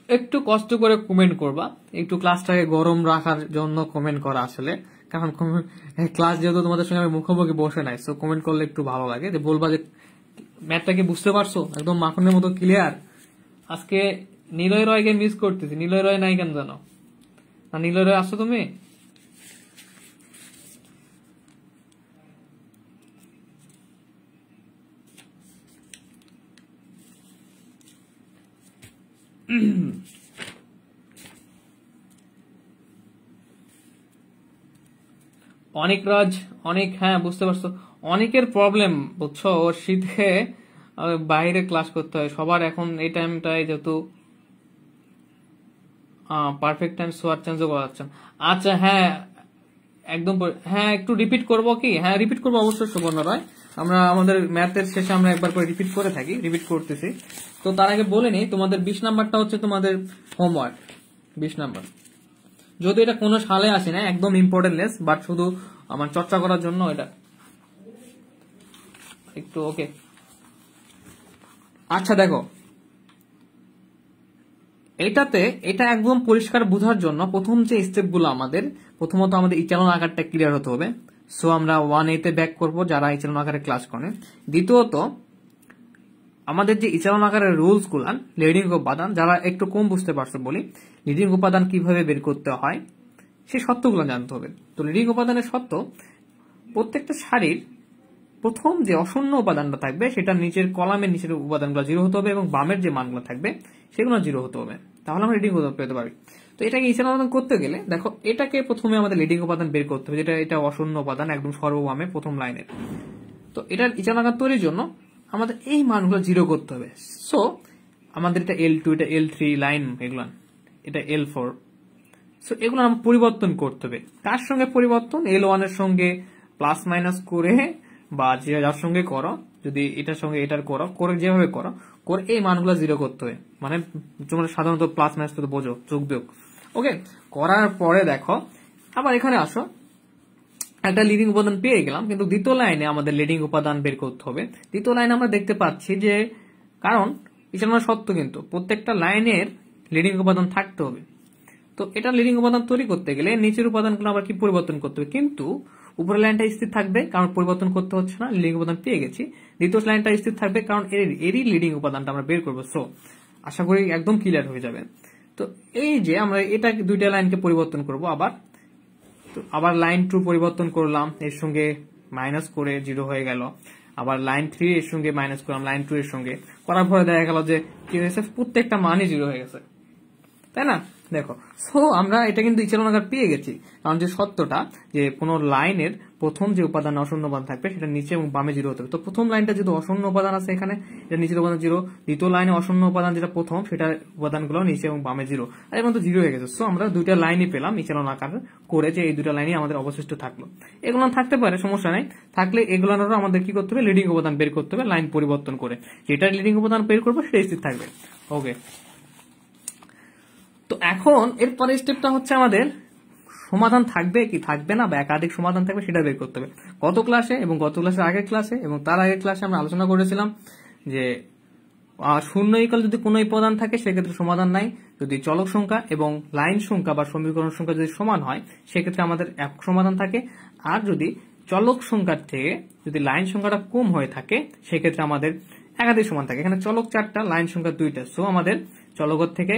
একটু কষ্ট করে কমেন্ট করবা, একটু ক্লাসটাকে গরম রাখার জন্য কমেন্ট করা আসলে, কারণ ক্লাস যেহেতু তোমাদের সঙ্গে আমি মুখোমুখি বসে নাই, সো কমেন্ট করলে একটু ভালো লাগে, যে বলবা যে ম্যাথটাকে বুঝতে পারছো একদম মাখনের মতো ক্লিয়ার। আজকে নিলয় রয়কে মিস করতেছি, নিলয় রয় নাই কেন জানো না, নিলয় রয় আসছো তুমি? অনেক রাজ, অনেক, হ্যাঁ বুঝতে পারছো, অনেকের প্রবলেম বুঝছো, ওর শীতে বাইরে ক্লাস করতে হয় সবার, এখন এই টাইমটায় যেহেতু পারফেক্ট টাইম সোয়ার চেঞ্জও করা যাচ্ছে। আচ্ছা হ্যাঁ একদম, হ্যাঁ একটু রিপিট করবো কি, হ্যাঁ রিপিট করবো অবশ্যই সুবর্ণ রায়, আমরা আমাদের ম্যাথের শেষে আমরা একবার করে রিপিট করে থাকি, রিপিট করতেছি। তো তার আগে বলে নিই, তোমাদের 20 নাম্বারটা হচ্ছে তোমাদের হোমওয়ার্ক, 20 নাম্বার, যদি এটা কোনো সালে আসে না, একদম ইম্পর্টেন্ট লেস, বাট শুধু আমার চর্চা করার জন্য এটা একটু, ওকে। আচ্ছা দেখো, এটাতে এটা একদম পরিষ্কার বোঝার জন্য প্রথম যে স্টেপগুলো আমাদের, প্রথমত আমাদের ইচালন আকারটা ক্লিয়ার হতে হবে, সো আমরা 1A তে ব্যাক করব যারা ইচালন আকারে ক্লাস করে। দ্বিতীয়ত আমাদের যে ইচালন আকারের রুলস গুলা, লিডিং উপাদান, যারা একটু কম বুঝতে পারছো বলি, লিডিং উপাদান কিভাবে বের করতে হয় সেই সত্যগুলো জানতে হবে। তো লিডিং উপাদানের সত্য, প্রত্যেকটা সারির প্রথম যে অশূন্য উপাদানটা থাকবে সেটা নিচের কলামের নিচের উপাদানগুলো 0 হতে হবে, এবং বামের যে মানগুলো থাকবে সেগুলো 0 হতে হবে, তাহলে আমরা লিডিং উপাদান পেতে পারি। তো এটাকে ইচালন করতে গেলে দেখো, এটাকে প্রথমে আমাদের লিডিং উপাদান বের করতে হবে, যেটা এটা অশূন্য উপাদান একদম সর্ববামে প্রথম লাইনের। তো এটার ইচালন আকার তৈরির জন্য আমাদের এই মানগুলো 0 করতে হবে। সো আমাদের এটা L2, এটা L3 লাইন, এগুলো এটা L4, সো এগুলো আমরা পরিবর্তন করতে হবে। কার সঙ্গে পরিবর্তন, L1 এর সঙ্গে প্লাস মাইনাস করে, বা যার সঙ্গে করো, যদি এটার সঙ্গে এটার করো, করে যেভাবে করো করে এই মানগুলো 0 করতে হবে, মানে তোমরা সাধারণত প্লাস মাইনাস তো বোঝো, যোগ বিয়োগ, ওকে। করার পরে দেখো আবার এখানে আসো, একটা লিডিং উপাদান পেয়ে গেলাম, কিন্তু দ্বিতীয় লাইনে আমাদের লিডিং উপাদান বের করতে হবে। দ্বিতীয় লাইনে আমরা দেখতে পাচ্ছি যে, কারণ ইচালন সত্য কিন্তু প্রত্যেকটা লাইনের লিডিং উপাদান থাকতে হবে, তো এটা লিডিং উপাদান তৈরি করতে গেলে নিচের উপাদানগুলো আবার কি পরিবর্তন করতে হবে, কিন্তু উপরের লাইনটা স্থির থাকবে কারণ পরিবর্তন করতে হচ্ছে না, লিডিং উপাদান পেয়ে গেছি। দ্বিতীয় লাইনটা স্থির থাকবে কারণ এরই লিডিং উপাদানটা আমরা বের করবো। সো আশা করি একদম ক্লিয়ার হয়ে যাবে। তো এই যে আমরা এটা দুইটা লাইনকে পরিবর্তন করব আবার, তো আবার লাইন 2 পরিবর্তন করলাম, এর সঙ্গে মাইনাস করে 0 হয়ে গেল, আবার লাইন 3 এর সঙ্গে মাইনাস করলাম লাইন 2 এর সঙ্গে, করার পরে দেখা গেল যে কি হয়েছে, প্রত্যেকটা মানই 0 হয়ে গেছে, তাই না? দেখো, সো আমরা এটা কিন্তু ইচালন আকার পেয়ে গেছি, কারণ যে সত্যটা যে কোন লাইনের প্রথম যে উপাদান অশূন্য উপাদান থাকবে সেটা নিচে এবং বামে 0 হতে হবে। তো প্রথম লাইনটা যেহেতু অশূন্য উপাদান আছে এখানে, এটা নিচের উপাদান 0, দ্বিতীয় লাইনে অশূন্য উপাদান যেটা প্রথম সেটা উপাদানগুলো নিচে এবং বামে 0, আর এখন তো 0 হয়ে গেছে। সো আমরা দুইটা লাইনই পেলাম ইচালন আকার করে, যে এই দুইটা লাইনই আমাদের অবশিষ্ট থাকলো। এগুলো থাকতে পারে, সমস্যা নাই, থাকলে এগুলোরও আমাদের কি করতে হবে, লিডিং উপাদান বের করতে হবে লাইন পরিবর্তন করে, যেটা লিডিং উপাদান বের করবো সেটা স্থির থাকবে, ওকে। তো এখন এরপরে স্টেপটা হচ্ছে আমাদের সমাধান থাকবে কি থাকবে না, বা একাধিক সমাধান থাকবে সেটা বের করতে হবে। গত ক্লাসে এবং গত ক্লাসের আগের ক্লাসে এবং তার আগের ক্লাসে আমরা আলোচনা করেছিলাম যে শূন্য ইকাল যদি কোনো উপাদান থাকে সেক্ষেত্রে সমাধান নাই, যদি চলক সংখ্যা এবং লাইন সংখ্যা বা সমীকরণ সংখ্যা যদি সমান হয় সেক্ষেত্রে আমাদের একক সমাধান থাকে, আর যদি চলক সংখ্যার থেকে যদি লাইন সংখ্যাটা কম হয়ে থাকে সেক্ষেত্রে আমাদের একাধিক সমান থাকে। এখানে চলক 4টা, লাইন সংখ্যা 2টা, সো আমাদের চলকের থেকে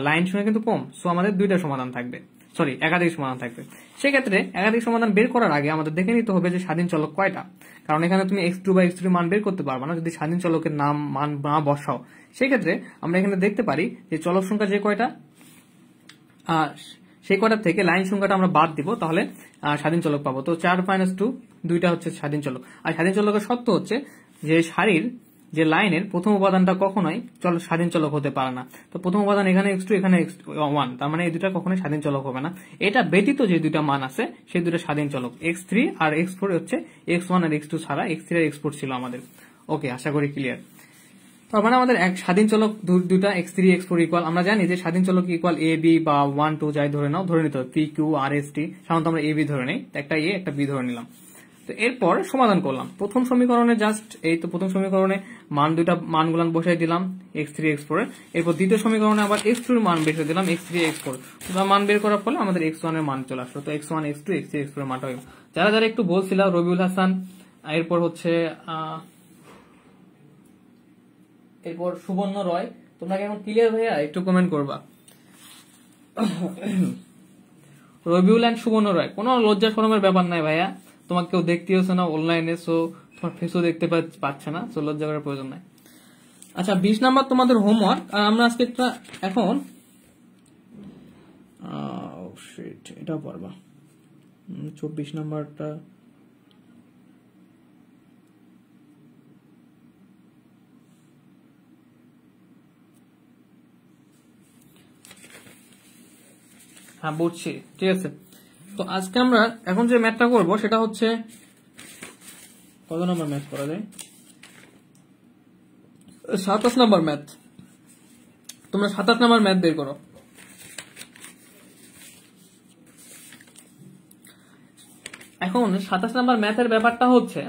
লাইন সংখ্যা কিন্তু কম, সো আমাদের 2টা সমাধান থাকবে, সরি একাধিক সমাধান থাকবে। সেক্ষেত্রে একাধিক সমাধান বের করার আগে আমাদের দেখে নিতে হবে যে স্বাধীন চলক কয়টা, কারণ এখানে তুমি x2 বা x3 মান বের করতে পারবে না যদি স্বাধীন চলকের মান না বসাও। সেক্ষেত্রে আমরা এখানে দেখতে পারি যে চলক সংখ্যা যে কয়টা সেই কয়টার থেকে লাইন সংখ্যাটা আমরা বাদ দিব, তাহলে স্বাধীন চলক পাবো। তো 4 - 2 2টা হচ্ছে স্বাধীন চলক। আর স্বাধীন চলকের শর্ত হচ্ছে যে সারির যে লাইনের প্রথম উপাদানটা কখনোই স্বাধীন চলক হতে পারে না। তো প্রথম উপাদান এখানে x2, এখানে x1, তার মানে এই দুটা কখনোই স্বাধীন চলক হবে না। এটা ব্যতীত যে দুটা মান আছে সেই দুটো স্বাধীন চলক, x3 আর x4 হচ্ছে x1 আর x2 ছাড়া, x3 আর x4 ছিল আমাদের। ওকে, আশা করি ক্লিয়ার। তার মানে আমাদের এক স্বাধীন চলক দুটা x3 x4 ইকুয়াল, আমরা জানি যে স্বাধীন চলক ইকুয়াল a b বা 1 2 যাই ধরে নাও, ধরে নিতে হবে p q r s t, সাধারণত আমরা a b ধরে নেই, একটা a একটা b ধরে নিলাম। তো এরপর সমাধান করলাম প্রথম সমীকরণে, জাস্ট এই তো প্রথম সমীকরণে মানগুলান বসাই দিলাম x3 x4 এর। এরপর দ্বিতীয় সমীকরণে আবার x2 এর মান বের করে দিলাম x3 x4, মান বের করার ফলে আমাদের x1 এর মান চলে আসলো। তো x1 x2 x3 x4 এর মানটা হলো। যারা যারা একটু বলছিলাম রবিউল হাসান, এরপর হচ্ছে এরপর সুবর্ণ রয়, তোমরা কেমন ক্লিয়ার ভাইয়া একটু কমেন্ট করবা। রবিউল এন্ড সুবর্ণ রয়, কোনো লজ্জা শরমের ব্যাপার নাই ভাইয়া, তোমাকে কেউ দেখতেই হচ্ছে না অনলাইনে, সো তোমার ফেসও দেখতে পাচ্ছে না, সো লজ্জা করার প্রয়োজন নাই। আচ্ছা 20 নাম্বার তোমাদের হোমওয়ার্ক, আর আমরা আজকে একটা এখন এটাও পারবা 24 নাম্বারটা হ্যাঁ বুঝছি, ঠিক আছে। তো আজকে আমরা এখন যে ম্যাথটা করব সেটা হচ্ছে কত নম্বর ম্যাথ করা যায়, 27 নম্বর ম্যাথ। তোমরা 27 নম্বর ম্যাথ বের করো। এখন 27 নম্বর ম্যাথের ব্যাপারটা হচ্ছে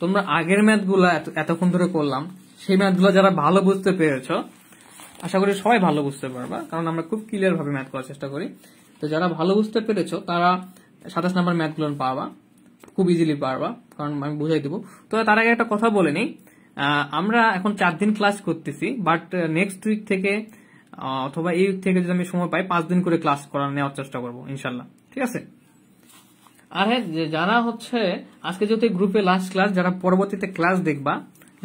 তোমরা আগের ম্যাথগুলো এতক্ষণ ধরে করলাম, সেই ম্যাথগুলো যারা ভালো বুঝতে পেরেছো, আশা করি সবাই ভালো বুঝতে পারবা, কারণ আমরা খুব ক্লিয়ার ভাবে ম্যাথ করার চেষ্টা করি। তো যারা ভালো বুঝতে পেরেছো তারা 27 নম্বর ম্যাথগুলো পাবা, খুব ইজিলি পারবা, কারণ আমি বুঝাই দেবো। তো তার আগে একটা কথা বলে নিই, আমরা এখন 4 দিন ক্লাস করতেছি, বাট নেক্সট উইক থেকে অথবা এই উইক থেকে যদি আমি সময় পাই 5 দিন করে ক্লাস নেওয়ার চেষ্টা করবো ইনশাল্লাহ, ঠিক আছে। আর হ্যাঁ, যারা হচ্ছে আজকে যেহেতু গ্রুপে লাস্ট ক্লাস, যারা পরবর্তীতে ক্লাস দেখবা,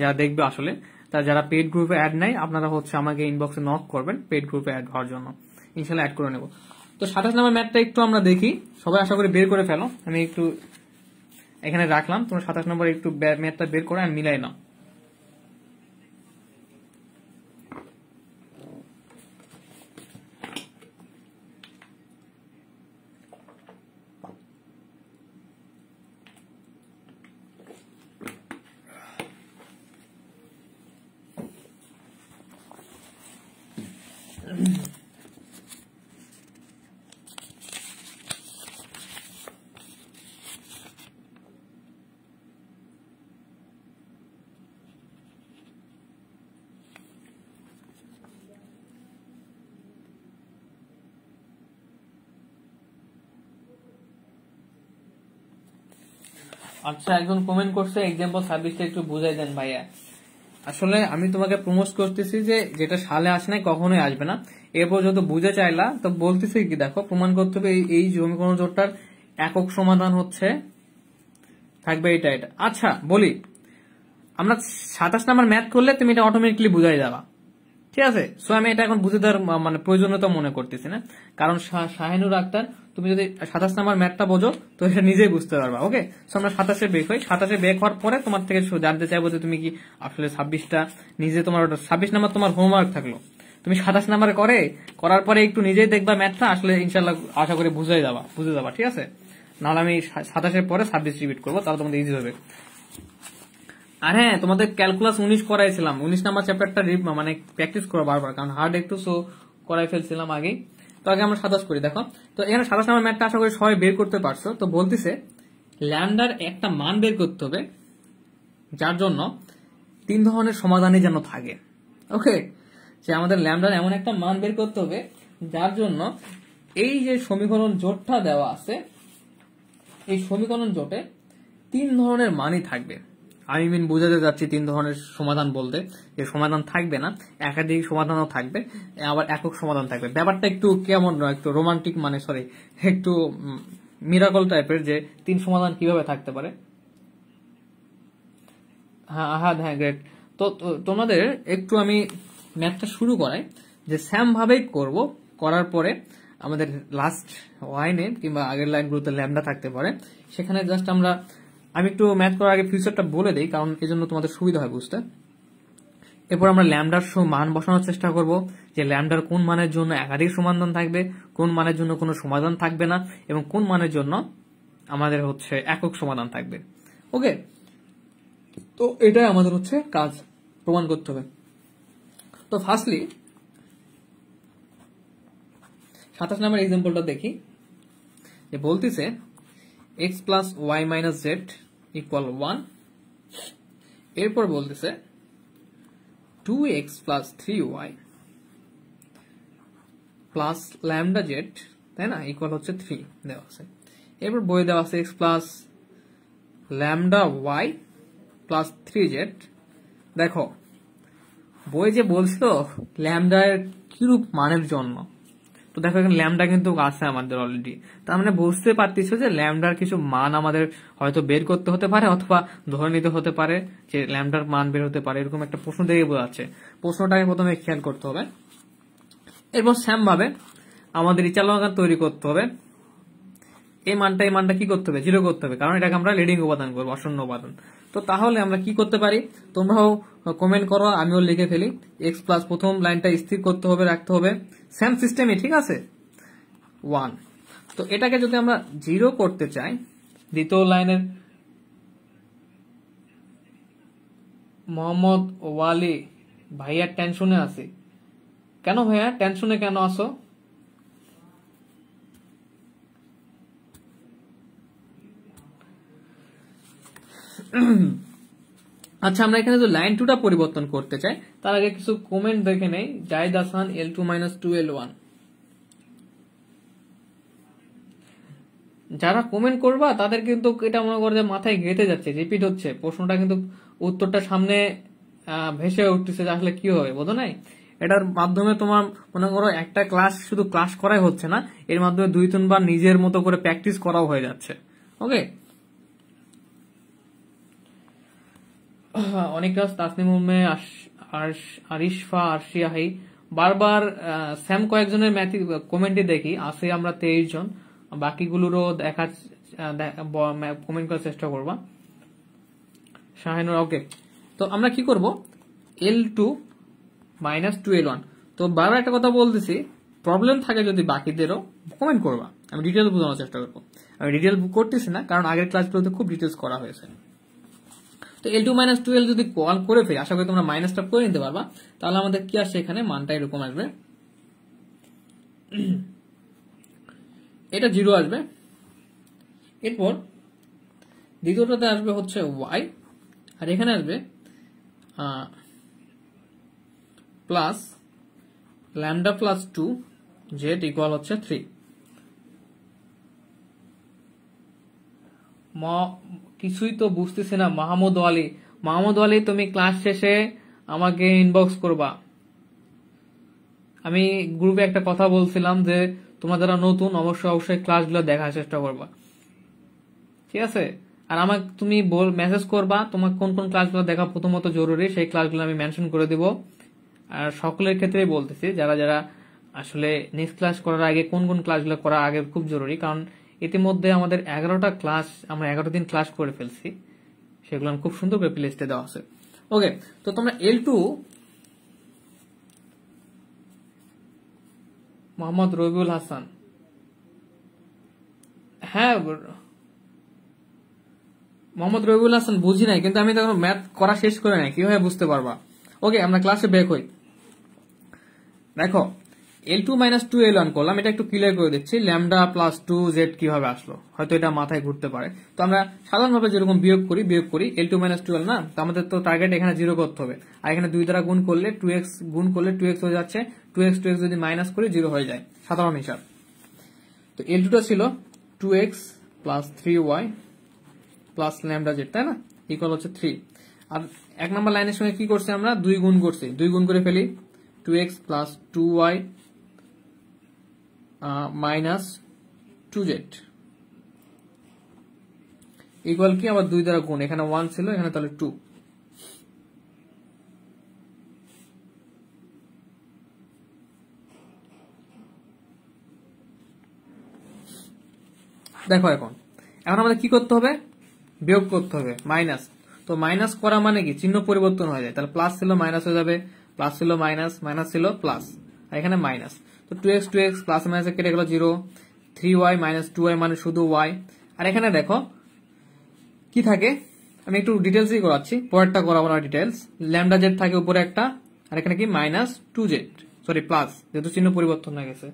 যারা দেখবে আসলে, তা যারা পেড গ্রুপে অ্যাড নাই আপনারা হচ্ছে আমাকে ইনবক্সে নক করবেন পেড গ্রুপে অ্যাড হওয়ার জন্য, ইনশাল্লাহ অ্যাড করে নেব। তো 27 নম্বর ম্যাথটা একটু আমরা দেখি, সবাই আশা করি বের করে ফেলো। আমি একটু এখানে রাখলাম, তোমরা 27 নম্বর একটু ম্যাথটা বের করে আর মিলাই নাও। আচ্ছা, একজন কমেন্ট করছে এক্সাম্পল 26টা একটু বুঝাই দেন ভাইয়া। আসলে আমি তোমাকে প্রমোট করতেছি যে যেটা সালে আসে নাই কখনোই আসবে না, এরপর যত বুঝে চাইলা তো বলতেছি কি, দেখো প্রমাণ করতে হবে এই সমীকরণ জোটটার একক সমাধান হচ্ছে থাকবে এটা এটা। আচ্ছা বলি, আমরা 27 নাম্বার ম্যাথ করলে তুমি এটা অটোমেটিকলি বুঝাই যাবা, ঠিক আছে। সো আমি এটা এখন বুঝে দেওয়ার মানে প্রয়োজনীয়তা মনে করতেছি না, কারণ শাহিনুর আক্তার তুমি যদি 27 নাম্বার ম্যাথটা বোঝো তো এটা নিজেই বুঝতে পারবা। ওকে, সো আমরা 27-এ বেক হই, 27-এ বেক হওয়ার পরে তোমার থেকে জানতে চাইবো যে তুমি কি আসলে 26টা নিজে, তোমার 26 নাম্বার তোমার হোমওয়ার্ক থাকলো, তুমি 27 নাম্বার করার পরে একটু নিজেই দেখবা ম্যাথটা, আসলে ইনশাল্লাহ আশা করি বুঝে যাবা, ঠিক আছে। নাহলে আমি 27-এর পরে 26 রিপিট করবো, তাহলে তোমাদের ইজি হবে। আর হ্যাঁ, তোমাদের ক্যালকুলাস 19 করাইছিলাম, 19 নাম্বার চ্যাপ্টারটা মানে প্র্যাকটিস করো বারবার, কারণ হার্ড একটু সো করাই ফেলছিলাম আগেই। তো আগে আমরা 27 করি, দেখো। তো এখানে 27 নাম্বার ম্যাথটা আশা করি সবাই বের করতে পারছো। তো বলতেছে ল্যামডার একটা মান বের করতে হবে যার জন্য 3 ধরনের সমাধানই যেন থাকে। ওকে, যে আমাদের ল্যামডার এমন একটা মান বের করতে হবে যার জন্য এই যে সমীকরণ জোটটা দেওয়া আছে এই সমীকরণ জোটে 3 ধরনের মানই থাকবে। আমি বোঝাতে যাচ্ছি 3 ধরনের সমাধান বলতে যে সমাধান থাকবে না, একাধিক সমাধানও থাকবে, আবার একক সমাধান থাকবে। ব্যাপারটা একটু কেমন, একটু রোমান্টিক, মানে সরি একটু মিরাকল টাইপের, যে 3 সমাধান কিভাবে থাকতে পারে। হ্যাঁ গ্রেট। তো তোমাদের একটু আমি ম্যাথটা শুরু করাই, যে সেম ভাবেই করব, করার পরে আমাদের লাস্ট লাইনে কিংবা আগের লাইনগুলোতে ল্যামডা থাকতে পারে, সেখানে জাস্ট আমি একটু ম্যাথ করার আগে ফিউচারটা বলে দিই, কারণ এই জন্য তোমাদের সুবিধা হয় বুঝতে। এরপর আমরা ল্যামডার মান বসানোর চেষ্টা করব, যে ল্যামডার কোন মানের জন্য একাধিক সমাধান থাকবে, কোন মানের জন্য কোনো সমাধান থাকবে না, এবং কোন মানের জন্য আমাদের হচ্ছে একক সমাধান থাকবে। ওকে, তো এটাই আমাদের হচ্ছে কাজ, প্রমাণ করতে হবে। তো ফার্স্টলি 27 নম্বর এক্সাম্পলটা দেখি, যে বলতেছে x plus y minus z equal 1। এরপর বলতেছে 2x plus 3y plus lambda Z, তাই না, ইকুয়াল হচ্ছে 3 দেওয়া আছে। এরপর বই দেওয়া আছে x plus lambda y plus 3z। দেখো বই যে বলছিল ল্যামডার কিরূপ মানের জন্য, তো দেখো এখানে ল্যামডা কিন্তু আছে আমাদের অলরেডি, তার মানে বুঝতে পারতেছো যে ল্যামডার কিছু মান আমাদের হয়তো বের করতে হতে পারে, অথবা ধরে নিতে হতে পারে যে ল্যামডার মান বের হতে পারে, এরকম একটা প্রশ্ন দেখে বোঝাচ্ছে। প্রশ্নটাকে প্রথমে খেয়াল করতে হবে। এরপর সেম ভাবে আমাদের ইচালনা তৈরি করতে হবে। এই মানটা কি করতে হবে, 0 করতে হবে, কারণ এটাকে আমরা লিডিং উপাদান করবো, অশূন্য উপাদান। তো তাহলে আমরা কি করতে পারি, তোমরাও কমেন্ট করো, আমিও লিখে ফেলি। এক্স প্লাস প্রথম লাইনটা স্থির করতে হবে, রাখতে হবে সেম সিস্টেমে, ঠিক আছে, 1। তো এটাকে যদি আমরা 0 করতে চাই, দ্বিতীয় লাইনের মোহাম্মদ ওয়ালি ভাইয়া টেনশনে আছে কেন? ভাইয়া টেনশনে কেন আসো? আচ্ছা, আমরা এখানে যে লাইন 2টা পরিবর্তন করতে চাই, তার আগে কিছু কমেন্ট দেখে নেই। জাহিদ হাসান L2 - 2L1, যারা কমেন্ট করবা তাদের কিন্তু এটা মনে করো যে মাথায় গেঁথে যাচ্ছে, রিপিট হচ্ছে প্রশ্নটা, কিন্তু উত্তরটা সামনে ভেসে উঠতেছে, যে আসলে কি হবে বোঝো নাই। এটার মাধ্যমে তোমার মনে করো একটা ক্লাস শুধু ক্লাস করাই হচ্ছে না, এর মাধ্যমে 2-3 বার নিজের মতো করে প্র্যাকটিস করাও হয়ে যাচ্ছে। ওকে, অনেক কাজ তাসনিম উম্মে আরিশফা আরশিয়াহি বারবার স্যাম কয়েকজনের কমেন্টে দেখি আছে, আমরা 23 জন, বাকিগুলোরও দেখার কমেন্ট করার চেষ্টা করবা। শাহিনুর, ওকে। তো আমরা কি করব, L2 - 2L1। তো বারবার একটা কথা বলতেছি, প্রবলেম থাকে যদি বাকিদেরও কমেন্ট করবা, আমি ডিটেলস বোঝানোর চেষ্টা করবো। আমি ডিটেল করতেছি না, কারণ আগের ক্লাসগুলোতে খুব ডিটেলস করা হয়েছে। তো L2 - 2L যদি কল করে ফেলি, আশা করি তোমরা মাইনাসটা করে নিতে পারবা, তাহলে আমাদের কি আসছে, এখানে মানটা এরকম আসবে, এটা 0 আসবে। এরপর দ্বিতীয়টাতে আসবে হচ্ছে y, আর এখানে আসবে plus lambda plus 2 z equal হচ্ছে 3। কিছুই তো বুঝতেছি না। মাহমুদ আলী, তুমি ক্লাস শেষে আমাকে ইনবক্স করবা। আমি গ্রুপে একটা কথা বলছিলাম যে তোমরা যারা নতুন অবশ্যই ক্লাসগুলো দেখার চেষ্টা করবা, ঠিক আছে। আর আমাকে তুমি মেসেজ করবা তোমার কোন কোন ক্লাসগুলো দেখা প্রথমত জরুরি, সেই ক্লাসগুলো আমি মেনশন করে দিব। আর সকলের ক্ষেত্রেই বলতেছি, যারা যারা আসলে নেক্সট ক্লাস করার আগে কোন কোন ক্লাসগুলো করা আগে খুব জরুরি, কারণ ইতিমধ্যে আমাদের 11টা ক্লাস, আমরা 11 দিন ক্লাস করে ফেলছি, সেগুলো খুব সুন্দর করে প্লেলিস্টে দেওয়া আছে। ওকে, তো তোমরা L2 মোহাম্মদ রবিউল হাসান, হ্যাঁ মোহাম্মদ রবিউল হাসান, বুঝি নাই, কিন্তু আমি তখন ম্যাথ করা শেষ করে নাই, কিভাবে বুঝতে পারবা। ওকে, আমরা ক্লাসে ব্যাক হই। দেখো L2 মাইনাস 2 L1 করলাম, এটা একটু ক্লিয়ার করে দিচ্ছি। ল্যামডা প্লাস 2z কিভাবে আসলো, হয়তো এটা মাথায় ঘুরতে পারে। তো আমরা সাধারণভাবে যেরকম বিয়োগ করি L2 মাইনাস 12 না, তো আমাদের তো টার্গেট এখানে 0 করতে হবে। আর এখানে 2 দ্বারা গুণ করলে 2x হয়ে যাচ্ছে, 2x যদি মাইনাস করি 0 হয়ে যায়, সাধারণ হিসাব। তো L2 টা ছিল 2x plus 3y plus lambda z, তাই না, ইকুয়াল হচ্ছে 3। আর 1 নম্বর লাইনের সঙ্গে কি করছি আমরা, 2 গুণ করছি, 2 গুণ করে ফেলি, 2x plus 2y minus 2z equal কি, আবার 2 দ্বারা গুণ, এখানে 1 ছিল, এখানে তাহলে 2। দেখো এখন আমাদের কি করতে হবে, বিয়োগ করতে হবে, মাইনাস। তো মাইনাস করা মানে কি, চিহ্ন পরিবর্তন হয়ে যায়, তাহলে প্লাস ছিল মাইনাস হয়ে যাবে, প্লাস ছিল মাইনাস, মাইনাস ছিল প্লাস, আর এখানে মাইনাস। তো 2x প্লাস মাইনাসে কেটে গেল 0, 3y মাইনাস 2y মানে শুধু y। আর এখানে দেখো কি থাকে, আমি একটু ডিটেলসই করাচ্ছি, পরেরটা করাবো না ডিটেলস। ল্যামডা জেড থাকে উপরে একটা, আর এখানে কি মাইনাস 2z, সরি প্লাস, যেহেতু চিহ্ন পরিবর্তন হয়ে গেছে।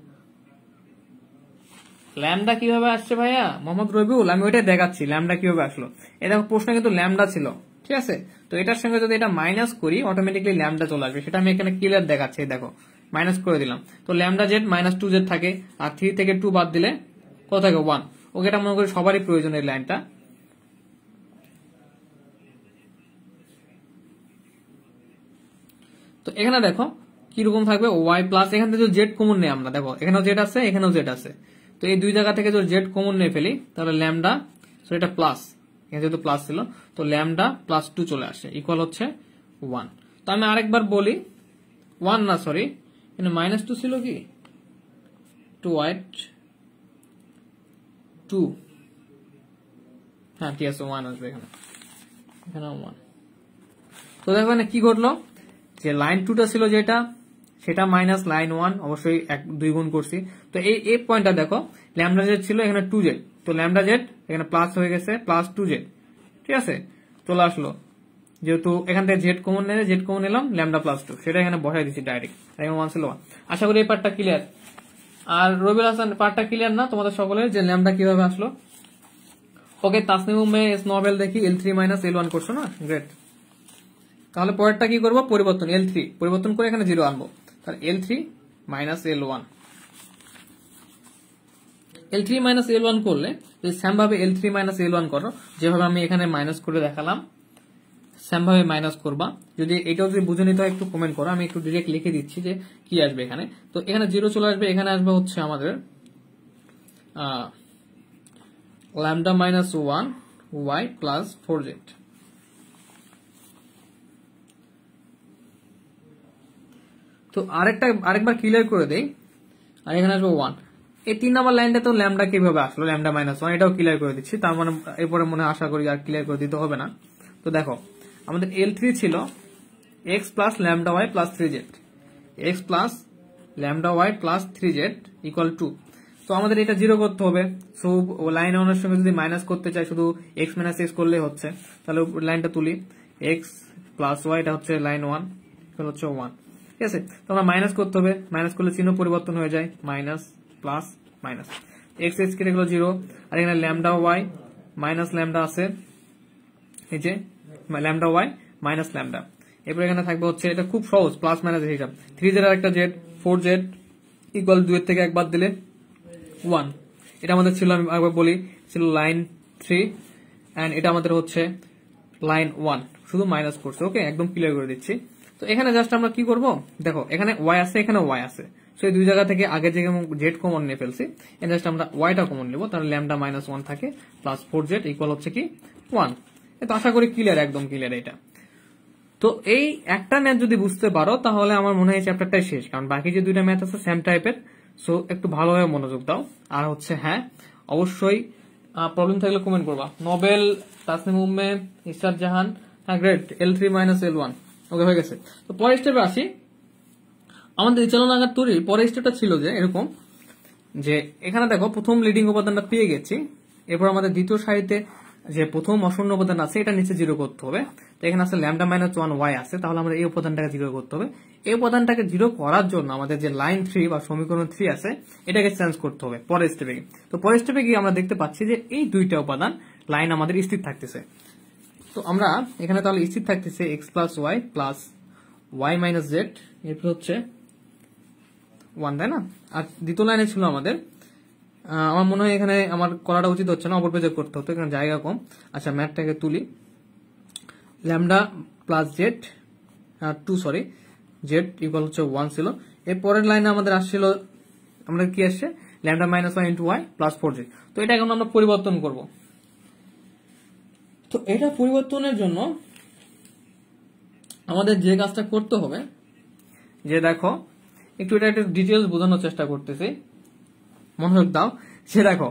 ল্যামডা কিভাবে আসছে ভাইয়া মোহাম্মদ রবিউল, আমি ওইটাই দেখাচ্ছি ল্যামডা কিভাবে আসলো। এই দেখো প্রশ্ন কিন্তু ল্যামডা ছিল, ঠিক আছে। তো এটার সঙ্গে যদি এটা মাইনাস করি অটোমেটিকলি ল্যামডা চলে আসবে, সেটা আমি এখানে ক্লিয়ার দেখাচ্ছি। দেখো মাইনাস করে দিলাম, তো ল্যামডা জেড মাইনাস 2z থাকে, আর 3 থেকে 2 বাদ দিলে কত থাকে 1। ওকে, এটা মনে করি সবারই প্রয়োজন এই লাইনটা। তো এখানে দেখো কিরকম থাকবে, y প্লাস, এখান থেকে যদি জেড কমন নেই আমরা, দেখো এখানেও জেড আছে, এখানেও জেড আছে, তো এই দুই জায়গা থেকে যদি জেড কমন নিয়ে ফেলি তাহলে ল্যামডা, সরি এটা প্লাস, এখানে যেহেতু প্লাস ছিল, তো ল্যামডা প্লাস 2 চলে আসে, ইকুয়াল হচ্ছে 1। তো আমি আরেকবার বলি, 1 না সরি, এখানে মাইনাস 2 ছিল কি, 2 হ্যাঁ ঠিক আছে, 1 আসবে এখানে, এখানে 1। তো দেখো এখানে কি ঘটলো, যে লাইন 2টা ছিল যেটা, সেটা মাইনাস লাইন 1, অবশ্যই 2 গুণ করছি। তো এই পয়েন্টটা দেখো, ল্যামডা জেড ছিল এখানে 2z, তো ল্যামডা জেড এখানে প্লাস হয়ে গেছে, প্লাস 2z, ঠিক আছে, চলে আসলো। যেহেতু এখান থেকে জেড কমন নিলে, জেড কমন নিলাম, ল্যামডা প্লাস 2, সেটা এখানে বসাই দিচ্ছি ডাইরেক্ট, এখানে 1 ছিল 1। আশা করি এই পার্টটা ক্লিয়ার। আর রবিউল হাসান, পার্টটা ক্লিয়ার না তোমাদের সকলের, যে ল্যামডা কিভাবে আসলো? ওকে, তাসনিম নোবেল দেখি L3 মাইনাস L1 করছো না, গ্রেট। তাহলে পরেরটা কি করবো, পরিবর্তন, L3 পরিবর্তন করে এখানে 0 আনবো, তাহলে L3 minus L1, L3 minus L1 করলে সেম ভাবে L3 মাইনাস L1 করো, যেভাবে আমি এখানে মাইনাস করে দেখালাম সেম ভাবে মাইনাস করবা। যদি এটাও যদি বুঝে নিতে হয় একটু কমেন্ট করো, আমি একটু ডিরেক্ট লিখে দিচ্ছি যে কি আসবে এখানে। তো এখানে 0 চলে আসবে, এখানে আসবে হচ্ছে আমাদের lambda minus 1 y plus 4z। তো আরেকবার ক্লিয়ার করে দেই, আর এখানে আসবে 1। এই 3 নম্বর লাইনটা তো ল্যামডা কিভাবে আসলো, ল্যামডা মাইনাস 1, এটাও ক্লিয়ার করে দিচ্ছি, তার মানে এরপরে মনে আশা করি আর ক্লিয়ার করে দিতে হবে না। তো দেখো আমাদের L3 ছিল x plus lambda y plus 3z, x plus lambda y plus 3z equal 2। তো আমাদের এটা 0 করতে হবে, সো লাইন 1 এর সঙ্গে যদি মাইনাস করতে চাই শুধু x মাইনাস x করলে হচ্ছে, তাহলে লাইনটা তুলি, x প্লাস y, এটা হচ্ছে লাইন 1, ইকুয়াল হচ্ছে 1, ঠিক আছে। তো আমরা মাইনাস করতে হবে, মাইনাস করলে চিহ্ন পরিবর্তন হয়ে যায়, minus plus minus, x x কেটে গেল 0, আর এখানে ল্যামডা ওয়াই মাইনাস ল্যামডা আছে, এই যে ল্যামডা ওয়াই মাইনাস ল্যামডা। এরপর এখানে থাকবে হচ্ছে, এটা খুব সহজ, প্লাস মাইনাস হিসাব, 3z আর একটা জেড, 4z ইকুয়াল 2 এর থেকে এক বাদ দিলে 1। এটা আমাদের ছিল, আমি একবার বলি, ছিল লাইন 3, এন্ড এটা আমাদের হচ্ছে লাইন 1, শুধু মাইনাস করছে। ওকে, একদম ক্লিয়ার করে দিচ্ছি। তো এখানে জাস্ট আমরা কি করব, দেখো এখানে y আছে, এখানে y আছে, সো এই দুই জায়গা থেকে আগে যে জেড কমন নিয়ে ফেলছি, এখানে জাস্ট আমরা ওয়াইটা কমন নেব, তাহলে ল্যামডা মাইনাস 1 থাকে প্লাস 4z ইকুয়াল হচ্ছে কি 1। তো আশা করি ক্লিয়ার, একদম ক্লিয়ার এটা। তো এই একটা ম্যাথ যদি বুঝতে পারো তাহলে আমার মনে হয় চ্যাপ্টারটাই শেষ, কারণ বাকি যে দুইটা ম্যাথ আছে সেম টাইপের, সো একটু ভালোভাবে মনোযোগ দাও। আর হচ্ছে হ্যাঁ, অবশ্যই প্রবলেম থাকলে কমেন্ট করবা। নোবেল, তাসনিম উম্মে, ইসরাত জাহান, হ্যাঁ গ্রেট, L3 মাইনাস L1 ওকে হয়ে গেছে। তো পরের স্টেপে আসি, আমাদের চালনাগার তৈরির পরের স্টেপটা ছিল যে এরকম, যে এখানে দেখো প্রথম লিডিং উপাদানটা পেয়ে গেছি, এরপর আমাদের দ্বিতীয় সারিতে যে প্রথম অশূন্য উপাদান আছে এটা নিচে জিরো করতে হবে। তো এখানে আছে ল্যামডা মাইনাস 1 ওয়াই আছে, তাহলে আমরা এই উপাদানটাকে জিরো করতে হবে। এই উপাদানটাকে জিরো করার জন্য আমাদের যে লাইন 3 বা সমীকরণ 3 আছে এটাকে চেঞ্জ করতে হবে পরের স্টেপে। তো পরের স্টেপে গিয়ে আমরা দেখতে পাচ্ছি যে এই দুইটা উপাদান লাইন আমাদের স্থির থাকতেছে। তো আমরা এখানে তাহলে স্থির থাকতেছে x plus y minus z, এরপর হচ্ছে 1, তাই না? আর দ্বিতীয় লাইনে ছিল আমাদের, আমার মনে হয় এখানে আমার করাটা উচিত হচ্ছে না, অপর পেজে করতে হতো, এখানে জায়গা কম। আচ্ছা, ম্যাথটাকে তুলি, lambda plus Z Z equal হচ্ছে 1 ছিল। এর পরের লাইনে আমাদের আসছিল, আমাদের কি আসছে, lambda minus 1 into y plus 4 z. তো এটা এখন আমরা পরিবর্তন করব। তো এটা পরিবর্তনের জন্য আমাদের যে কাজটা করতে হবে, যে দেখো একটু এটা একটু ডিটেলস বোঝানোর চেষ্টা করতেছি, মনোযোগ দাও। সে দেখো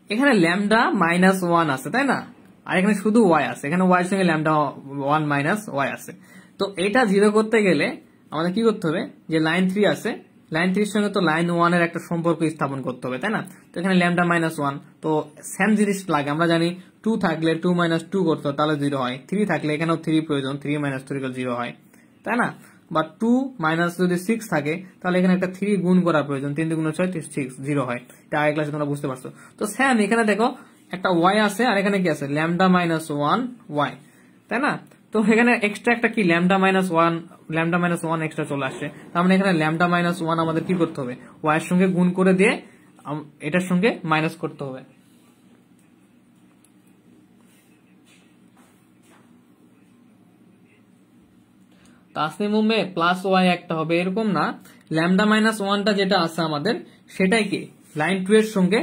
এখানে ল্যামডা মাইনাস 1 আছে, তাই না? আর এখানে শুধু ওয়াই আছে, এখানে ওয়াই এর সঙ্গে ল্যামডা 1 মাইনাস ওয়াই আছে। তো এটা জিরো করতে গেলে আমাদের কি করতে হবে, যে লাইন 3 আছে, লাইন 3 এর সঙ্গে তো লাইন 1 এর একটা সম্পর্ক স্থাপন করতে হবে, তাই না? তো এখানে ল্যামডা মাইনাস 1, তো সেম জিনিস লাগে, আমরা জানি 2 থাকলে 2 মাইনাস 2 করতে হয়, তাহলে 0 হয়। 3 থাকলে এখানেও 3 প্রয়োজন, 3 মাইনাস 3 করলে 0 হয়, তাই না? বা 2 মাইনাস যদি 6 থাকে তাহলে এখানে একটা 3 গুণ করা প্রয়োজন, 3 গুণ 6 6 0 হয়। এটা আগের ক্লাসে তোমরা বুঝতে পারছো। তো সেম এখানে দেখো একটা ওয়াই আছে আর এখানে কি আছে, ল্যামডা মাইনাস 1 ওয়াই, তাই না? তো এখানে এক্সট্রা একটা কি ল্যামডা মাইনাস 1 এক্সট্রা চলে আসছে। তার মানে এখানে ল্যামডা মাইনাস 1 আমাদের কি করতে হবে, ওয়াই এর সঙ্গে গুণ করে দিয়ে এটার সঙ্গে মাইনাস করতে হবে। তাসনিম মুম্বে প্লাস ওয়াই একটা হবে এরকম না, ল্যামডা মাইনাস 1টা যেটা আছে আমাদের সেটাই কি লাইন 2 এর সঙ্গে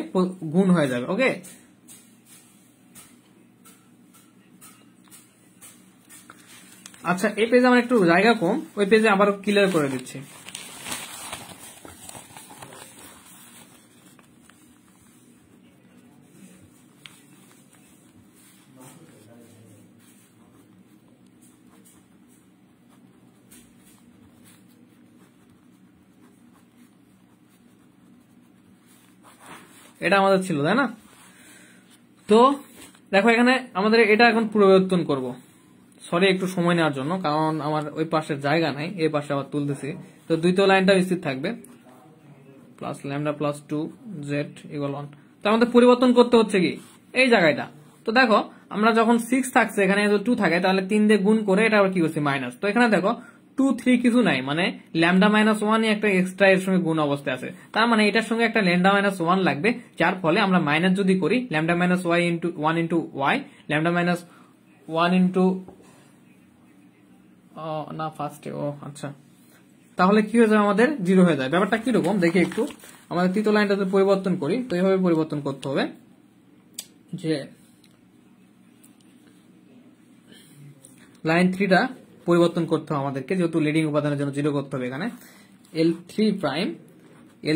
গুণ হয়ে যাবে। ওকে, আচ্ছা এই পেজে আমার একটু জায়গা কম, ওই পেজে আবার ক্লিয়ার করে দিচ্ছি। এটা আমাদের ছিল, তাই না? তো দেখো এখানে আমাদের এটা এখন পরিবর্তন করব। সরি একটু সময় নেওয়ার জন্য, কারণ আমার ওই পাশের জায়গা নাই, এই পাশে আবার তুলতেছি। তো দ্বিতীয় লাইনটা স্থির থাকবে, plus lambda plus 2 z equal 1। তো আমাদের পরিবর্তন করতে হচ্ছে কি এই জায়গাটা। তো দেখো আমরা যখন 6 থাকছে এখানে 2 থাকে, তাহলে 3 দিয়ে গুণ করে এটা আবার কি করছি মাইনাস। তো এখানে দেখো 2 3 কিছু নাই, মানে ল্যামডা মাইনাস 1 একটা এক্সট্রা এর সঙ্গে গুণ অবস্থায় আছে, তার মানে এটার সঙ্গে একটা ল্যামডা মাইনাস 1 লাগবে, যার ফলে আমরা মাইনাস যদি করি lambda minus y into 1 into y, lambda minus 1 into না ফার্স্টে, ও আচ্ছা, তাহলে কি হয়ে যায়, আমাদের 0 হয়ে যায়। ব্যাপারটা কিরকম দেখি একটু, আমাদের তৃতীয় লাইনটাতে পরিবর্তন করি। তো এইভাবে পরিবর্তন করতে হবে যে লাইন 3টা পরিবর্তন করতে হবে আমাদেরকে, যেহেতু লিডিং উপাদানের জন্য 0 করতে হবে। এখানে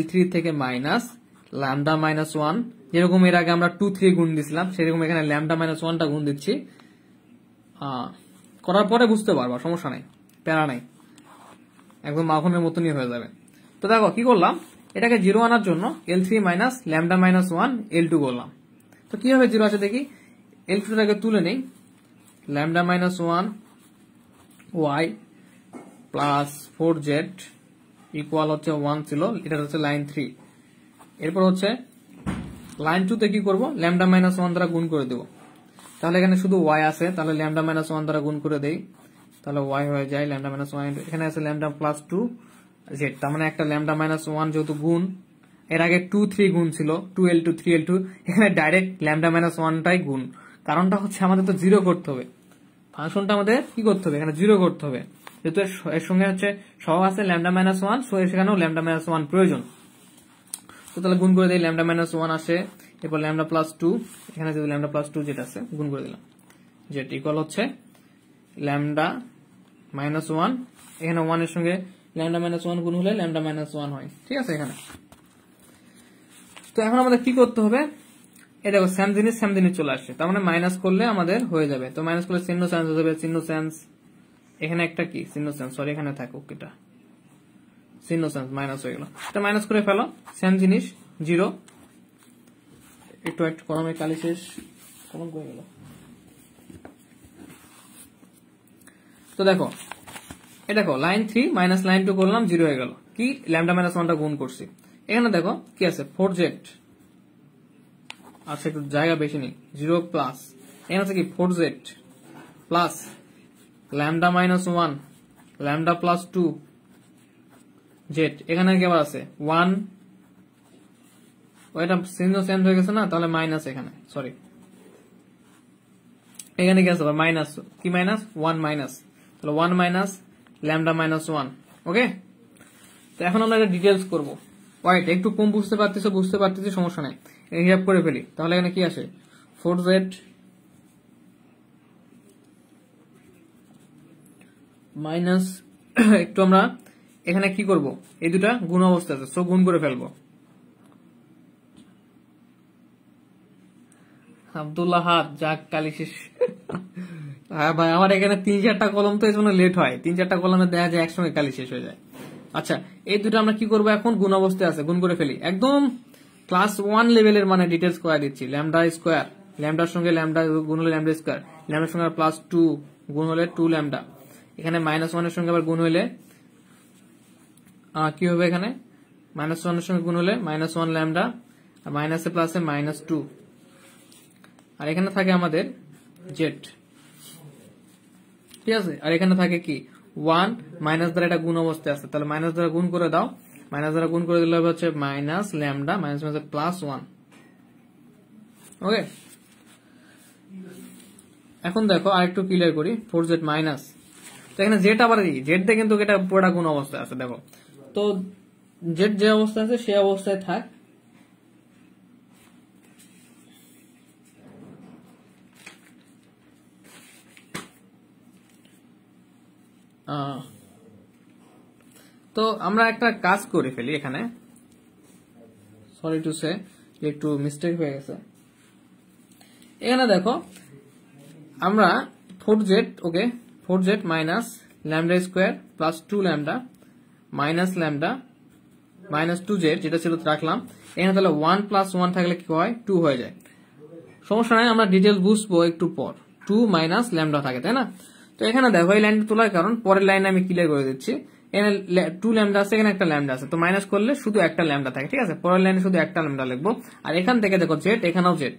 L3 থেকে মাইনাস ল্যামডা মাইনাস 1, যেরকম এর আগে আমরা 2 3 গুণ দিছিলাম সেরকম এখানে ল্যামডা মাইনাস 1টা গুণ দিচ্ছি। করার পরে বুঝতে পারবা, সমস্যা নাই, প্যারা নাই, একদম মাখনের মতনই হয়ে যাবে। তো দেখো কি করলাম, এটাকে 0 আনার জন্য L3 minus lambda minus 1 L2 করলাম। তো কিভাবে 0 আসে দেখি, L2টাকে তুলে নেই, lambda minus 1 y plus 4 z equal হচ্ছে 1 ছিল, এটা হচ্ছে লাইন 3। এরপর হচ্ছে লাইন 2 তে কি করবো, ল্যামডা মাইনাস 1 দ্বারা গুণ করে দেবো। তাহলে এখানে শুধু ওয়াই আছে, তাহলে ল্যামডা মাইনাস 1 দ্বারা গুণ করে দেই, তাহলে ওয়াই হয়ে যায় ল্যামডা মাইনাস 1। এখানে আছে ল্যামডা প্লাস 2 জেড, তার মানে একটা ল্যামডা মাইনাস 1 যেহেতু গুণ, এর আগে 2 3 গুণ ছিল, 2L2 3L2, এখানে ডাইরেক্ট ল্যামডা মাইনাস 1টাই গুণ। কারণটা হচ্ছে আমাদের তো 0 করতে হবে, ফাংশনটা আমাদের কি করতে হবে, এখানে 0 করতে হবে, যেহেতু এর সঙ্গে হচ্ছে সহ আছে ল্যামডা মাইনাস 1, সো সেখানেও ল্যামডা মাইনাস 1 প্রয়োজন। তো তাহলে গুণ করে দিই, ল্যামডা মাইনাস 1 আসে, এরপর ল্যামডা প্লাস 2, এখানে যদি ল্যামডা প্লাস 2 যেটা আছে গুণ করে দিলাম, জেড ইকুয়াল হচ্ছে ল্যামডা মাইনাস 1, এখানে 1 এর সঙ্গে ল্যামডা মাইনাস 1 গুণ হলে ল্যামডা মাইনাস 1 হয়, ঠিক আছে এখানে। তো এখন আমাদের কি করতে হবে, এই দেখো সেম জিনিস চলে আসছে, তার মানে মাইনাস করলে আমাদের হয়ে যাবে। তো মাইনাস করলে চিহ্ন চেঞ্জ হয়ে যাবে, চিহ্ন চেঞ্জ, এখানে একটা কি চিহ্ন চেঞ্জ, সরি এখানে থাকুক, এটা চিহ্ন চেঞ্জ মাইনাস হয়ে গেল, এটা মাইনাস করে ফেলো, সেম জিনিস 0, একটু কলমের কালি শেষ, কমন করে গেল। তো দেখো এটা দেখো লাইন 3 মাইনাস লাইন 2 করলাম 0 হয়ে গেল, কি ল্যামডা মাইনাস 1টা গুণ করছি। এখানে দেখো কি আছে 4z, আচ্ছা একটু জায়গা বেশি নেই, 0 প্লাস এখানে আছে কি 4z plus lambda minus 1 lambda plus 2 Z, এখানে কি আবার আছে 1, ওইটা চিহ্ন চেঞ্জ হয়ে গেছে না, তাহলে মাইনাস, এখানে সরি এখানে কি আছে মাইনাস, কি মাইনাস 1 মাইনাস, তাহলে 1 মাইনাস ল্যামডা মাইনাস 1। ওকে, তো এখন আমরা এটা ডিটেলস করবো। ওয়াইট একটু কম বুঝতে পারতেছি সমস্যা নাই, হিসাব করে ফেলি। তাহলে এখানে কি আসে 4z মাইনাস একটু আমরা এখানে কি করব, এই দুটা গুণ অবস্থা আছে, সো গুণ করে ফেলবো। আব্দুল্লাহ হাত যাক কালি শেষ। হ্যাঁ ভাই, আমার এখানে 3-4টা কলম, তো এই জন্য লেট হয়, 3-4টা কলমে দেখা যায় একসঙ্গে কালি শেষ হয়ে যায়। আচ্ছা এই দুটো আমরা কি করবো এখন, গুণ অবস্থায় আছে, গুণ করে ফেলি। একদম ক্লাস 1 লেভেলের মানে ডিটেলস করে দিচ্ছি। ল্যামডা স্কোয়ার, ল্যামডার সঙ্গে ল্যামডা গুণ হলে ল্যামডা স্কোয়ার, ল্যামডার সঙ্গে প্লাস 2 গুণ হলে 2 ল্যামডা, এখানে মাইনাস 1 এর সঙ্গে আবার গুণ হইলে কি হবে, এখানে মাইনাস 1 এর সঙ্গে গুণ হলে মাইনাস 1 ল্যামডা, আর মাইনাসে প্লাসে মাইনাস 2, আর এখানে থাকে আমাদের জেড, ঠিক আছে। আর এখানে থাকে কি 1 মাইনাস দ্বারা, এটা গুণ অবস্থায় আছে, তাহলে মাইনাস দ্বারা গুণ করে দাও, মাইনাস দ্বারা গুণ করে দিলে হবে হচ্ছে minus lambda minus minus plus 1। ওকে, এখন দেখো আরেকটু ক্লিয়ার করি, 4z মাইনাস, তো এখানে জেড আবার জেড দিয়ে কিন্তু এটা পুরোটা গুণ অবস্থায় আছে। দেখো তো জেড যে অবস্থায় আছে সে অবস্থায় থাক, তো আমরা একটা কাজ করে ফেলি এখানে, সরি টু সে একটু মিস্টেক হয়ে গেছে। এখানে দেখো আমরা 4z, ওকে 4z minus lambda square plus 2 lambda minus lambda minus 2z যেটা ছিল রাখলাম। এখানে তাহলে 1 প্লাস 1 থাকলে কি হয় 2 হয়ে যায়, সমস্যা নাই, আমরা ডিটেলস বুঝবো একটু পর। 2 মাইনাস ল্যামডা থাকে, তাই না? তো এখানে দেখো এই লাইনটা তোলার কারণ, পরের লাইনে আমি ক্লিয়ার করে দিচ্ছি। এখানে 2 ল্যামডা আছে, এখানে একটা ল্যামডা আছে, তো মাইনাস করলে শুধু একটা ল্যামডা থাকে, ঠিক আছে। পরের লাইনে শুধু একটা ল্যামডা লিখবো, আর এখান থেকে দেখো জেড, এখানেও জেড,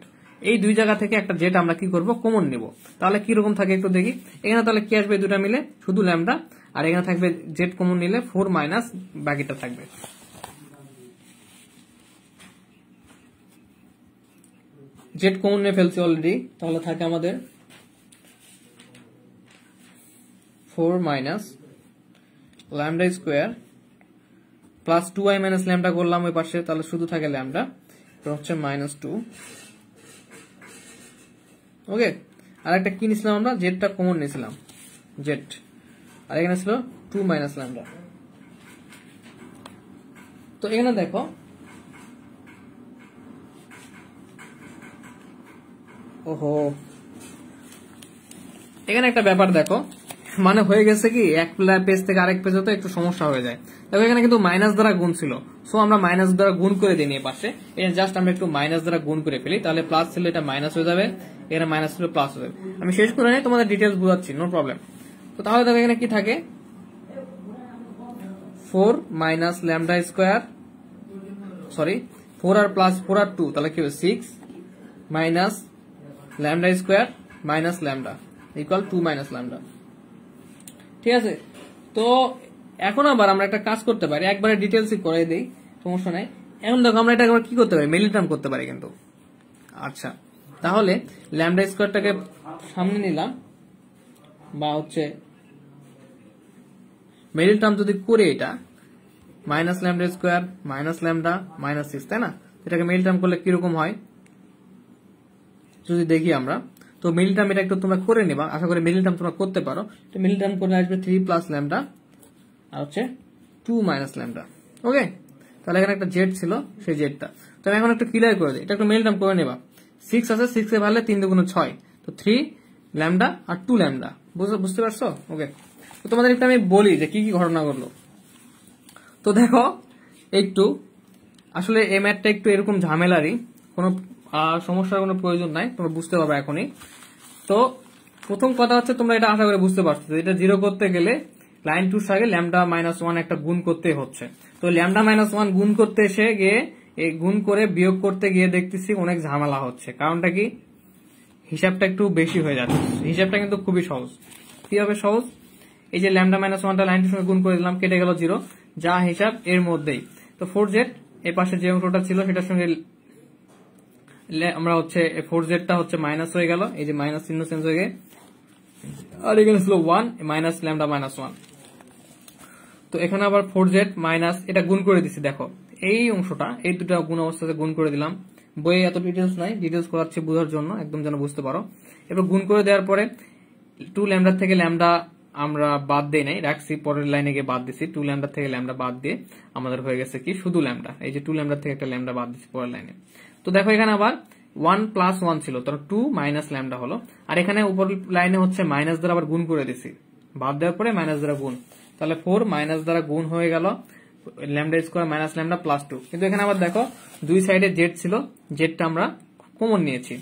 এই দুই জায়গা থেকে একটা জেড আমরা কি করব কমন নিব। তাহলে কিরকম থাকে একটু দেখি। এখানে তাহলে কি আসবে, দুটা মিলে শুধু ল্যামডা, আর এখানে থাকবে জেড কমন নিলে 4 মাইনাস বাকিটা থাকবে। জেড কমন নিয়ে ফেলছি অলরেডি, তাহলে থাকে আমাদের 4 minus lambda square plus 2i minus lambda করলাম ওই পাশে, তাহলে শুধু থাকে ল্যামডা, তো হচ্ছে মাইনাস 2। ওকে, আর একটা কি নিছিলাম আমরা, জেডটা কমন নিয়েছিলাম জেড, আর এখানে ছিল 2 মাইনাস ল্যামডা। তো এখানে দেখো ওহো, এখানে একটা ব্যাপার দেখো, মানে হয়ে গেছে কি এক পেজ থেকে আরেক পেজ হতে একটু সমস্যা হয়ে যায়। দেখো এখানে কিন্তু মাইনাস দ্বারা গুণ ছিল, সো আমরা মাইনাস দ্বারা গুণ করে দিই এই পাশে, এটা জাস্ট আমরা একটু মাইনাস দ্বারা গুণ করে ফেলি, তাহলে প্লাস ছিল এটা মাইনাস হয়ে যাবে, এখানে মাইনাস ছিল প্লাস হয়ে যাবে। আমি শেষ করে নিই, তোমাদের ডিটেলস বুঝাচ্ছি, নো প্রবলেম। তো তাহলে দেখো এখানে কি থাকে 4 মাইনাস ল্যামডা স্কোয়ার, সরি 4 আর প্লাস 4 আর 2, তাহলে কি হবে 6 minus lambda square minus lambda equal 2 minus lambda, ঠিক আছে। তো এখন আবার আমরা একটা কাজ করতে পারি, একবারে ডিটেলস করে দেই, সমস্যা নাই। এখন দেখো আমরা এটা কি করতে পারি, মিডল টার্ম করতে পারি কিন্তু। আচ্ছা তাহলে ল্যামডা স্কোয়ারটাকে সামনে নিলাম, বা হচ্ছে মিডল টার্ম যদি করে এটা minus lambda square minus lambda minus 6, তাই না? এটাকে মিডল টার্ম করলে কিরকম হয় যদি দেখি আমরা। তো মিডল টার্ম এটা একটু তোমরা করে নিবা, আশা করি মিডল টার্ম তোমরা করতে পারো। তো মিডল টার্ম করে আসবে 3 প্লাস ল্যামডা আর হচ্ছে 2 মাইনাস ল্যামডা। ওকে, তাহলে এখানে একটা জেড ছিল, সেই জেডটা তো আমি এখন একটু ক্লিয়ার করে দিই, এটা একটু মিডল টার্ম করে নেবা। 6 আছে, 6 এ ভাগলে 3 দুগুণ 6, তো 3 ল্যামডা আর 2 ল্যামডা, বুঝতে পারছো? ওকে, তো তোমাদের একটু আমি বলি যে কি কি ঘটনা ঘটলো। তো দেখো একটু আসলে এই ম্যাথটা একটু এরকম ঝামেলারই, কোনো সমস্যার কোনো প্রয়োজন নাই, তোমরা বুঝতে পারবে এখনই। তো প্রথম কথা হচ্ছে তোমরা এটা আশা করে বুঝতে পারছো, এটা জিরো করতে গেলে লাইন টুর সাথে ল্যামডা মাইনাস ওয়ান একটা গুণ করতে হচ্ছে। তো ল্যামডা মাইনাস ওয়ান গুণ করতে এসে গিয়ে এই গুণ করে বিয়োগ করতে গিয়ে দেখতেছি অনেক ঝামেলা হচ্ছে। কারণটা কি, হিসাবটা একটু বেশি হয়ে যাচ্ছে। হিসাবটা কিন্তু খুবই সহজ। কিভাবে সহজ, এই যে ল্যামডা মাইনাস ওয়ানটা লাইনটির সঙ্গে গুণ করে দিলাম, কেটে গেল জিরো, যা হিসাব এর মধ্যেই। তো 4z এই পাশে যে অংশটা ছিল সেটার সঙ্গে আমরা হচ্ছে 4zটা হচ্ছে মাইনাস হয়ে গেল, এই যে মাইনাস চিহ্ন চেঞ্জ হয়ে গিয়ে, আর এখানে ছিল 1 মাইনাস ল্যামডা মাইনাস 1। তো এখানে আবার 4z মাইনাস এটা গুণ করে দিচ্ছি, দেখো এই অংশটা এই দুটো গুণ অবস্থাতে গুণ করে দিলাম। বইয়ে এত ডিটেলস নাই, ডিটেলস করাচ্ছি বোঝার জন্য, একদম যেন বুঝতে পারো। এবার গুণ করে দেওয়ার পরে 2 ল্যামডা থেকে ল্যামডা আমরা বাদ দিয়ে নাই, রাখছি পরের লাইনে গিয়ে বাদ দিছি। 2 ল্যামডা থেকে ল্যামডা বাদ দিয়ে আমাদের হয়ে গেছে কি শুধু ল্যামডা, এই যে 2 ল্যামডা থেকে একটা ল্যামডা বাদ দিচ্ছি পরের লাইনে। তো দেখো এখানে আবার 1 প্লাস 1 ছিল, তার 2 মাইনাস ল্যামডা হলো। আর এখানে উপর লাইনে হচ্ছে মাইনাস দ্বারা আবার গুণ করে দিছি, বাদ দেওয়ার পরে মাইনাস দ্বারা গুণ, তাহলে 4 মাইনাস দ্বারা গুণ হয়ে গেল lambda square minus lambda plus 2। কিন্তু এখানে আবার দেখো দুই সাইডে জেড ছিল, জেডটা আমরা কমন নিয়েছি,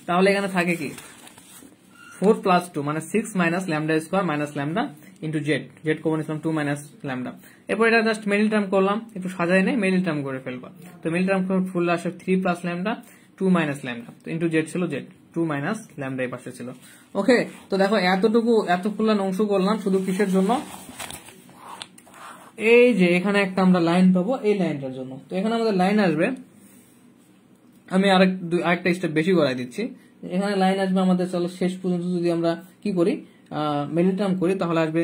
তাহলে এখানে থাকে কি 4 প্লাস 2 মানে 6 minus lambda square minus lambda into Z, Z common নিলাম 2 মাইনাস ল্যামডা। এরপর এটা জাস্ট মিডল টার্ম করলাম, একটু সাজাই নেই, মিডল টার্ম করে ফেলবা। তো মিডল টার্ম ফুল আসে 3 প্লাস ল্যামডা 2 মাইনাস ল্যামডা, তো ইন্টু জেড ছিল জেড, 2 মাইনাস ল্যামডা এই পাশে ছিল। ওকে, তো দেখো এতগুলো অংশ করলাম শুধু কিসের জন্য, এই যে এখানে একটা আমরা লাইন পাবো এই লাইনটার জন্য। তো এখানে আমাদের লাইন আসবে, আমি আরেকটা স্টেপ বেশি করাই দিচ্ছি। এখানে লাইন আসবে আমাদের, চলো শেষ পর্যন্ত যদি আমরা কি করি মিডল টার্ম করি, তাহলে আসবে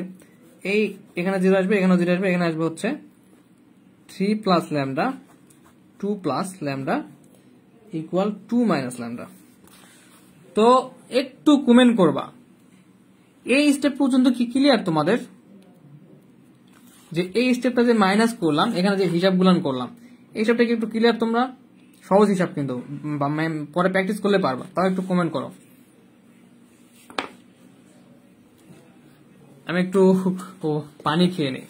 এই এখানে জিরো আসবে, এখানে জিরো আসবে, এখানে আসবে হচ্ছে 3 plus lambda 2 plus lambda equal 2 minus lambda. তো একটু কমেন্ট করবা এই স্টেপ পর্যন্ত কি ক্লিয়ার তোমাদের, যে এই স্টেপটা যে মাইনাস করলাম, এখানে যে হিসাব গুলান করলাম, এই হিসাবটা কি একটু ক্লিয়ার তোমরা? সহজ হিসাব কিন্তু, পরে প্র্যাকটিস করলে পারবা, তাও একটু কমেন্ট করো। আমি একটু পানি খেয়ে নিই।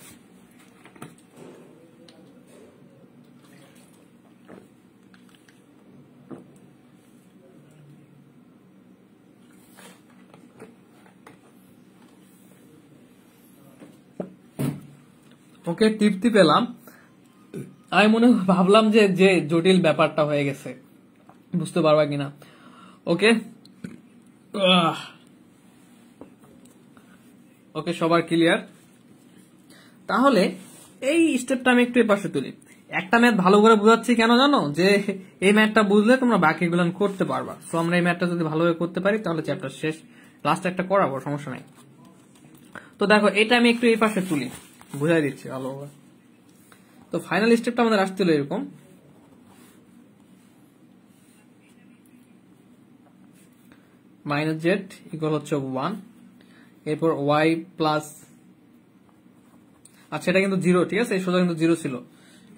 ওকে, তৃপ্তি পেলাম। আমি মনে ভাবলাম যে জটিল ব্যাপারটা হয়ে গেছে, বুঝতে পারবা কিনা। ওকে ওকে, সবার ক্লিয়ার? তাহলে এই স্টেপটা আমি একটু এপাশে তুলি। একটা ম্যাথ ভালো করে বোঝাচ্ছি কেন জানো, যে এই ম্যাথটা বুঝলে তোমরা বাকিগুলো করতে পারবা। সো আমরা এই ম্যাথটা যদি ভালোভাবে করতে পারি তাহলে চ্যাপ্টার শেষ, লাস্ট একটা করাবো, সমস্যা নাই। তো দেখো এটা আমি একটু এই পাশে তুলি, বুঝাই দিচ্ছি ভালোভাবে। তো ফাইনাল স্টেপটা আমাদের আসছিল এরকম, মাইনাস জেড ইকুয়াল হচ্ছে 1, এরপর ওয়াই প্লাস, আচ্ছা এটা কিন্তু জিরো, ঠিক আছে, এই সোজা কিন্তু জিরো ছিল।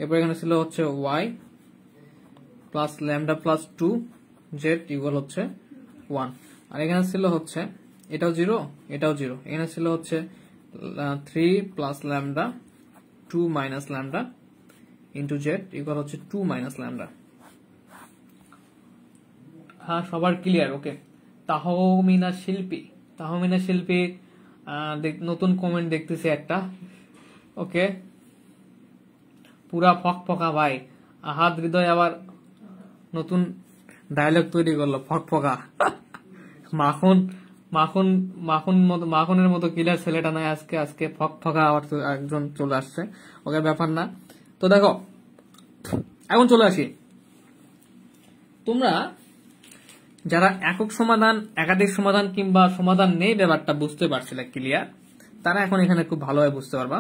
এরপর এখানে ছিল হচ্ছে y plus lambda plus 2 z equal হচ্ছে 1, আর এখানে ছিল হচ্ছে এটাও জিরো এটাও জিরো, এখানে ছিল হচ্ছে 3 plus lambda 2 minus lambda into Z equal হচ্ছে 2 মাইনাস ল্যামডা। হ্যাঁ, সবার ক্লিয়ার? ওকে, তাহমিনা শিল্পী নতুন কমেন্ট দেখতেছি একটা। ওকে, পুরা ফকফকা ভাই, আহাদ হৃদয় আবার নতুন ডায়লগ তৈরি করলো, ফকফকা। মাখনের মতো ক্লিয়ার ছেলেটা নাই আজকে ফকফকা আবার একজন চলে আসছে। ওকে, ব্যাপার না। তো দেখো এখন চলে আসি, তোমরা যারা একক সমাধান, একাধিক সমাধান কিংবা সমাধান নেই ব্যাপারটা বুঝতে পারছিলে ক্লিয়ার, তারা এখন এখানে খুব ভালোভাবে বুঝতে পারবা।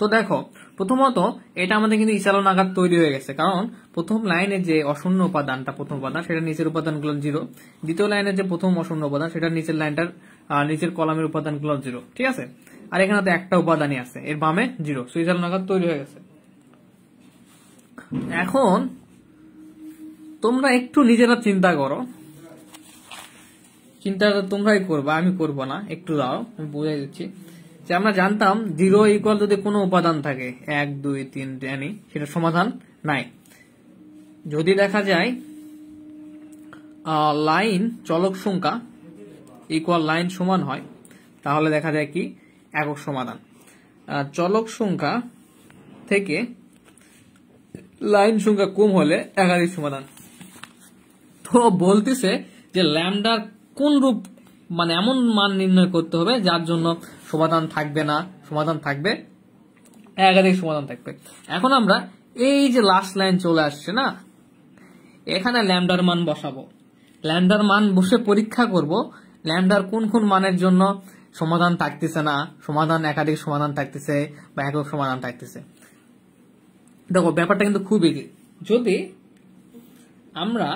তো দেখো প্রথমত এটা আমাদের কিন্তু ইসালন আঘাত তৈরি হয়ে গেছে, কারণ প্রথম লাইনে যে অশূন্য উপাদানটা, প্রথম উপাদান সেটা নিচের উপাদানগুলো জিরো, দ্বিতীয় লাইনের যে প্রথম অশূন্য উপাদান সেটা নিচের লাইনটার নিচের কলামের উপাদানগুলো জিরো, ঠিক আছে। আর এখানে তো একটা উপাদানই আছে, এর বামে জিরো, সো ইসালন আঘাত তৈরি হয়ে গেছে। এখন তোমরা একটু নিজেরা চিন্তা করো, চিন্তাটা তোমরাই করবা, আমি করবো না, একটু দাও আমি বুঝাই দিচ্ছি। যে আমরা জানতাম 0 ইকুয়াল যদি কোনো উপাদান থাকে 1 2 3 জানি সেটা সমাধান নাই। যদি দেখা যায় লাইন চলক সংখ্যা ইকুয়াল লাইন সমান হয় তাহলে দেখা যায় কি একক সমাধান। চলক সংখ্যা থেকে লাইন সংখ্যা কম হলে একাধিক সমাধান। তো বলতেছে যে ল্যামডার কোন রূপ মানে এমন মান নির্ণয় করতে হবে যার জন্য সমাধান থাকবে না, সমাধান থাকবে একাধিক সমাধান থাকবে। এখন আমরা এই যে লাস্ট লাইন চলে আসছে না, এখানে ল্যামডার মান বসাবো, ল্যামডার মান বসে পরীক্ষা করব ল্যামডার কোন কোন মানের জন্য সমাধান থাকতেছে না, সমাধান একাধিক সমাধান থাকতেছে বা একক সমাধান থাকতেছে। দেখো ব্যাপারটা কিন্তু খুব ইজি। যদি আমরা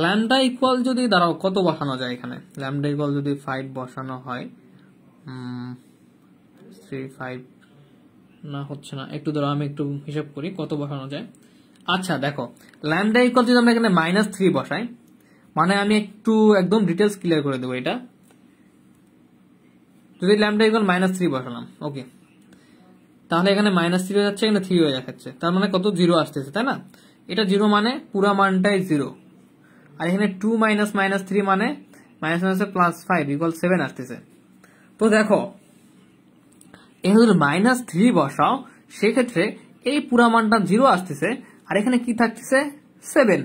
ল্যামডা ইকুয়াল যদি দাঁড়াও কত বসানো যায়, এখানে ল্যামডা ইকুয়াল যদি 5 বসানো হয় 3 5 না হচ্ছে না, একটু ধরো আমি একটু হিসাব করি কত বসানো যায়। আচ্ছা দেখো ল্যামডা ইকুয়াল যদি আমরা এখানে -3 বসাই, মানে আমি একটু একদম ডিটেলস ক্লিয়ার করে দেবো। এটা যদি ল্যামডা ইকুয়াল -3 বসালাম, ওকে, তাহলে এখানে -3 হয়ে যাচ্ছে, এখানে 3 হয়ে যাচ্ছে, তার মানে কত 0 আসতেছে, তাই না? এটা 0 মানে পুরা মানটাই 0, আর এখানে 2 - -3 মানে -5 ইকুয়াল 7 আসতেছে। তো দেখো এখানে যদি -3 বসাও সেক্ষেত্রে এই পুরা মানটা 0 আসতেছে, আর এখানে কি থাকতেছে 7।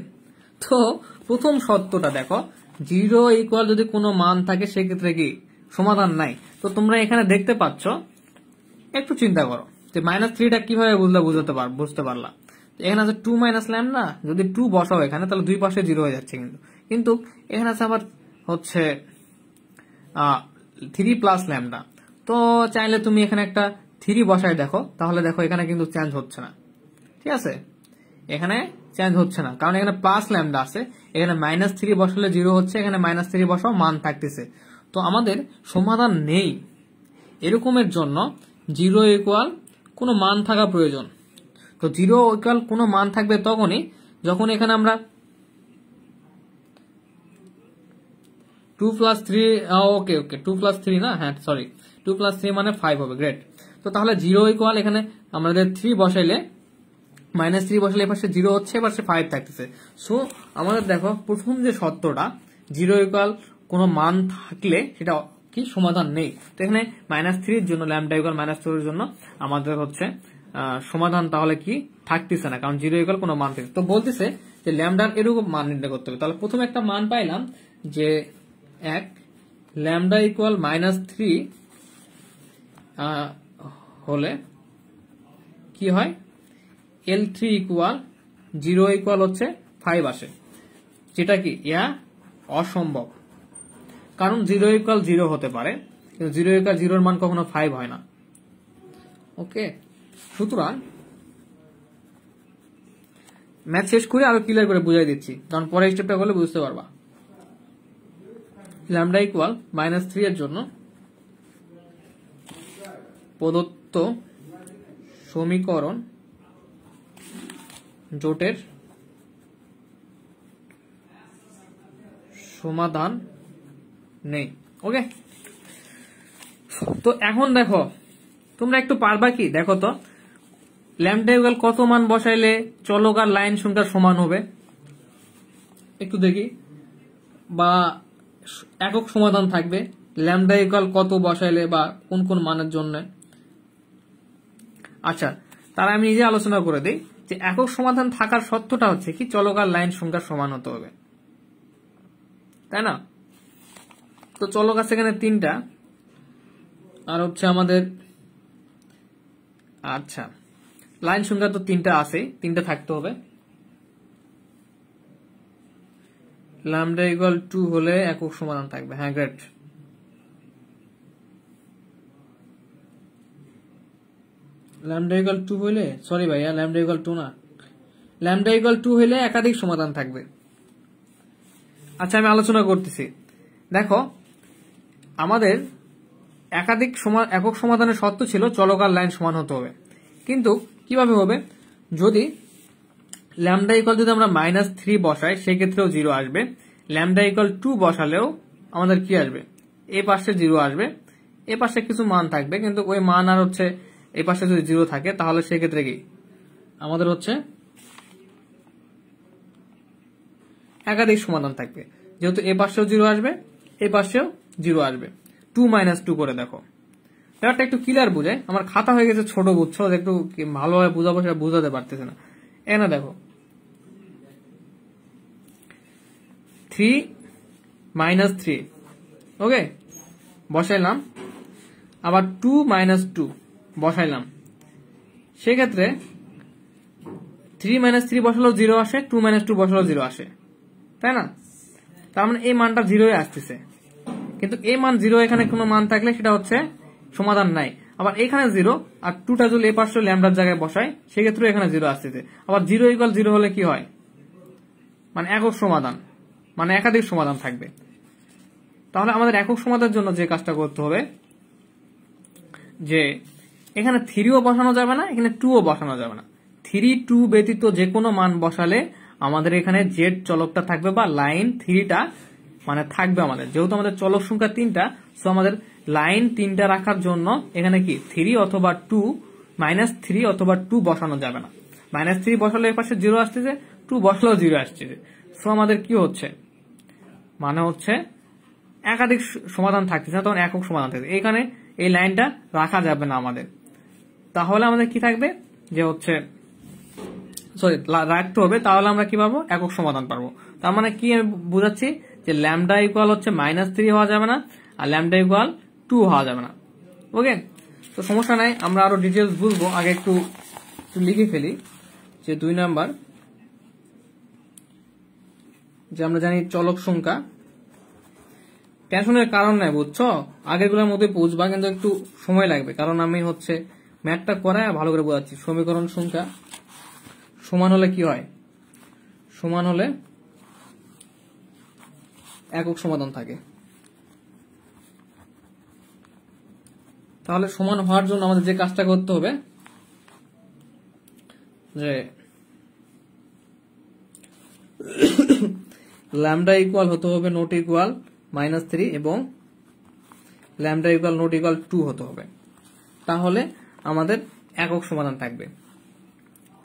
তো প্রথম শর্তটা দেখো 0 ইকুয়াল যদি কোনো মান থাকে সেক্ষেত্রে কি সমাধান নাই। তো তোমরা এখানে দেখতে পাচ্ছ, একটু চিন্তা করো যে -3টা কিভাবে বুঝতে পারলা। এখানে আছে 2 - ল্যামডা, যদি 2 বসাও এখানে তাহলে দুই পাশে 0 হয়ে যাচ্ছে, কিন্তু এখানে আছে আবার হচ্ছে 3 প্লাস ল্যামডা। তো চাইলে তুমি এখানে একটা 3 বসায় দেখো, তাহলে দেখো এখানে কিন্তু চেঞ্জ হচ্ছে না, ঠিক আছে? এখানে চেঞ্জ হচ্ছে না কারণ এখানে প্লাস ল্যামডা আছে, এখানে -3 বসালে 0 হচ্ছে, এখানে -3 বসাও মান থাকতেছে। তো আমাদের সমাধান নেই এরকমের জন্য 0 ইকুয়াল কোনো মান থাকা প্রয়োজন। তো 0 ইকুয়াল কোনো মান থাকবে তখনই যখন এখানে আমরা 2 + 3 ওকে 2 + 3 না, হ্যাঁ সরি 2 + 3 মানে 5 হবে, গ্রেট। তো তাহলে 0 ইকুয়াল এখানে আমাদের 3 বসাইলে -3 বসালে এপাশে 0 হচ্ছে, এপাশে 5 থাকতেছে। সো আমাদের দেখো প্রথম যে শর্তটা 0 ইকুয়াল কোনো মান থাকলে সেটা কি সমাধান নেই। তো এখানে -3 এর জন্য ল্যামডা ইকুয়াল -4 এর জন্য আমাদের হচ্ছে সমাধান তাহলে কি থাকতেছে না, কারণ 0 ইকুয়াল কোনো মান থাকে। তো বলতেছে যে ল্যামডার এরকম মান নির্ণয় করতে হবে। তাহলে প্রথমে একটা মান পাইলাম যে 1 ল্যামডা ইকুয়াল -3 হলে কি হয়, L3 ইকুয়াল 0 ইকুয়াল হচ্ছে 5 আসে, যেটা কি অসম্ভব, কারণ 0 ইকুয়াল 0 হতে পারে কিন্তু 0 ইকুয়াল 0 এর মান কখনো 5 হয় না। ওকে, সুতরাং ম্যাথ শেষ করে আরো ক্লিয়ার করে বুঝাই দিচ্ছি, কারণ পরে স্টেপটা করলে বুঝতে পারবা। ল্যামডা ইকুয়াল -3 এর জন্য প্রদত্ত সমীকরণ জোটের সমাধান নেই। ওকে, তো এখন দেখো তোমরা একটু পারবা কি, দেখো তো ল্যামডা ইকুয়াল কত মান বসাইলে চলক আর লাইন সংখ্যার সমান হবে, একটু দেখি, বা একক সমাধান থাকবে ল্যামডা ইকুয়াল কত বসাইলে বা কোন কোন মানের জন্য। আচ্ছা, তারা আমি নিজে আলোচনা করে দিই যে একক সমাধান থাকার শর্তটা হচ্ছে কি চলক আর লাইন সংখ্যার সমান হতে হবে, তাই না? তো চলক আছে এখানে 3টা, আর হচ্ছে আমাদের আচ্ছা লাইন সংখ্যা তো 3টা আছে, 3টা থাকতে হবে। ল্যামডা ইকুয়াল 2 হলে একক সমাধান থাকবে, হ্যাঁ গ্রেট। ল্যামডা ইকুয়াল 2 হইলে, সরি ভাইয়া ল্যামডা ইকুয়াল 2 না, ল্যামডা ইকুয়াল 2 হইলে একাধিক সমাধান থাকবে। আচ্ছা আমি আলোচনা করতেছি, দেখো আমাদের একক সমাধানের শর্ত ছিল চলক আর লাইন সমান হতে হবে, কিন্তু কিভাবে হবে, যদি ল্যামডা ইকুয়াল যদি আমরা -3 বসাই সেক্ষেত্রেও 0 আসবে, ল্যামডা ইকুয়াল 2 বসালেও আমাদের কি আসবে, এই পাশে 0 আসবে, এ পাশে কিছু মান থাকবে, কিন্তু ওই মান আর হচ্ছে এই পাশে যদি 0 থাকে তাহলে সেক্ষেত্রে কি আমাদের হচ্ছে একাধিক সমাধান থাকবে। যেহেতু এ পাশেও 0 আসবে, এ পাশেও 0 আসবে। 2 - 2 করে দেখো, ব্যাপারটা একটু ক্লিয়ার বুঝে। আমার খাতা হয়ে গেছে ছোট, বুঝছো, একটু ভালোভাবে বুঝাবো সেটা বুঝাতে পারতেছে না। এখানে দেখো 3 - 3, ওকে, বসাইলাম। আবার 2 - 2 বসাইলাম। সেক্ষেত্রে 3 - 3 বসালেও 0 আসে, 2 - 2 বসালেও 0 আসে, তাই না? তার মানে এই মানটা 0 আসতেছে। কিন্তু এই মান 0 এখানে কোনো মান থাকলে সেটা হচ্ছে সমাধান নাই। আবার এখানে 0 আর 2টা যদি এই পাশে ল্যামডার জায়গায় বসাই সেক্ষেত্রে এখানে 0 আসতেছে। আবার 0 = 0 হলে কি হয়, মানে একক সমাধান, মানে একাধিক সমাধান থাকবে। তাহলে আমাদের একক সমাধানের জন্য যে কাজটা করতে হবে, যে এখানে 3ও বসানো যাবে না, এখানে 2ও বসানো যাবে না। 3, 2 ব্যতীত যে কোনো মান বসালে আমাদের এখানে জেড চলকটা থাকবে, বা লাইন 3টা মানে থাকবে আমাদের। যেহেতু আমাদের চলক সংখ্যা 3টা, সো আমাদের লাইন 3টা রাখার জন্য এখানে কি 3 অথবা 2 -3 অথবা 2 বসানো যাবে না। -3 বসালে এর পাশে 0 আসতেছে, 2 বসালেও 0 আসতেছে। সো আমাদের কি হচ্ছে, মানে হচ্ছে একাধিক সমাধান থাকতেছে না, তখন একক সমাধান থাকবে। এখানে এই লাইনটা রাখা যাবে না আমাদের। তাহলে আমাদের কি থাকবে, যে হচ্ছে সরি রাখতে হবে, তাহলে আমরা কি পাবো, একক সমাধান পাবো। তার মানে কি আমি বুঝাচ্ছি, যে ল্যামডা ইকুয়াল হচ্ছে -3 হওয়া যাবে না, আর ল্যামডা ইকুয়াল 2 হওয়া যাবে না। ওকে, তো সমস্যা নাই, আমরা আরো ডিটেলস বুঝবো। আগে একটু লিখে ফেলি যে 2 নাম্বার, যে আমরা জানি চলক সংখ্যা। টেনশনের কারণ নাই, বুঝছো, আগেরগুলোর মধ্যে বুঝবা, কিন্তু একটু সময় লাগবে, কারণ আমি হচ্ছে ম্যাথটা করায় ভালো করে বোঝাচ্ছি। সমীকরণ সংখ্যা সমান হলে কি হয়, সমান হলে একক সমাধান থাকে। তাহলে সমান হওয়ার জন্য আমাদের যে কাজটা করতে হবে, যে ল্যামডা ইকুয়াল হতে হবে নট ইকুয়াল -3 এবং ল্যামডা ইকুয়াল নট ইকুয়াল 2 হতে হবে। তাহলে আমাদের একক সমাধান থাকবে।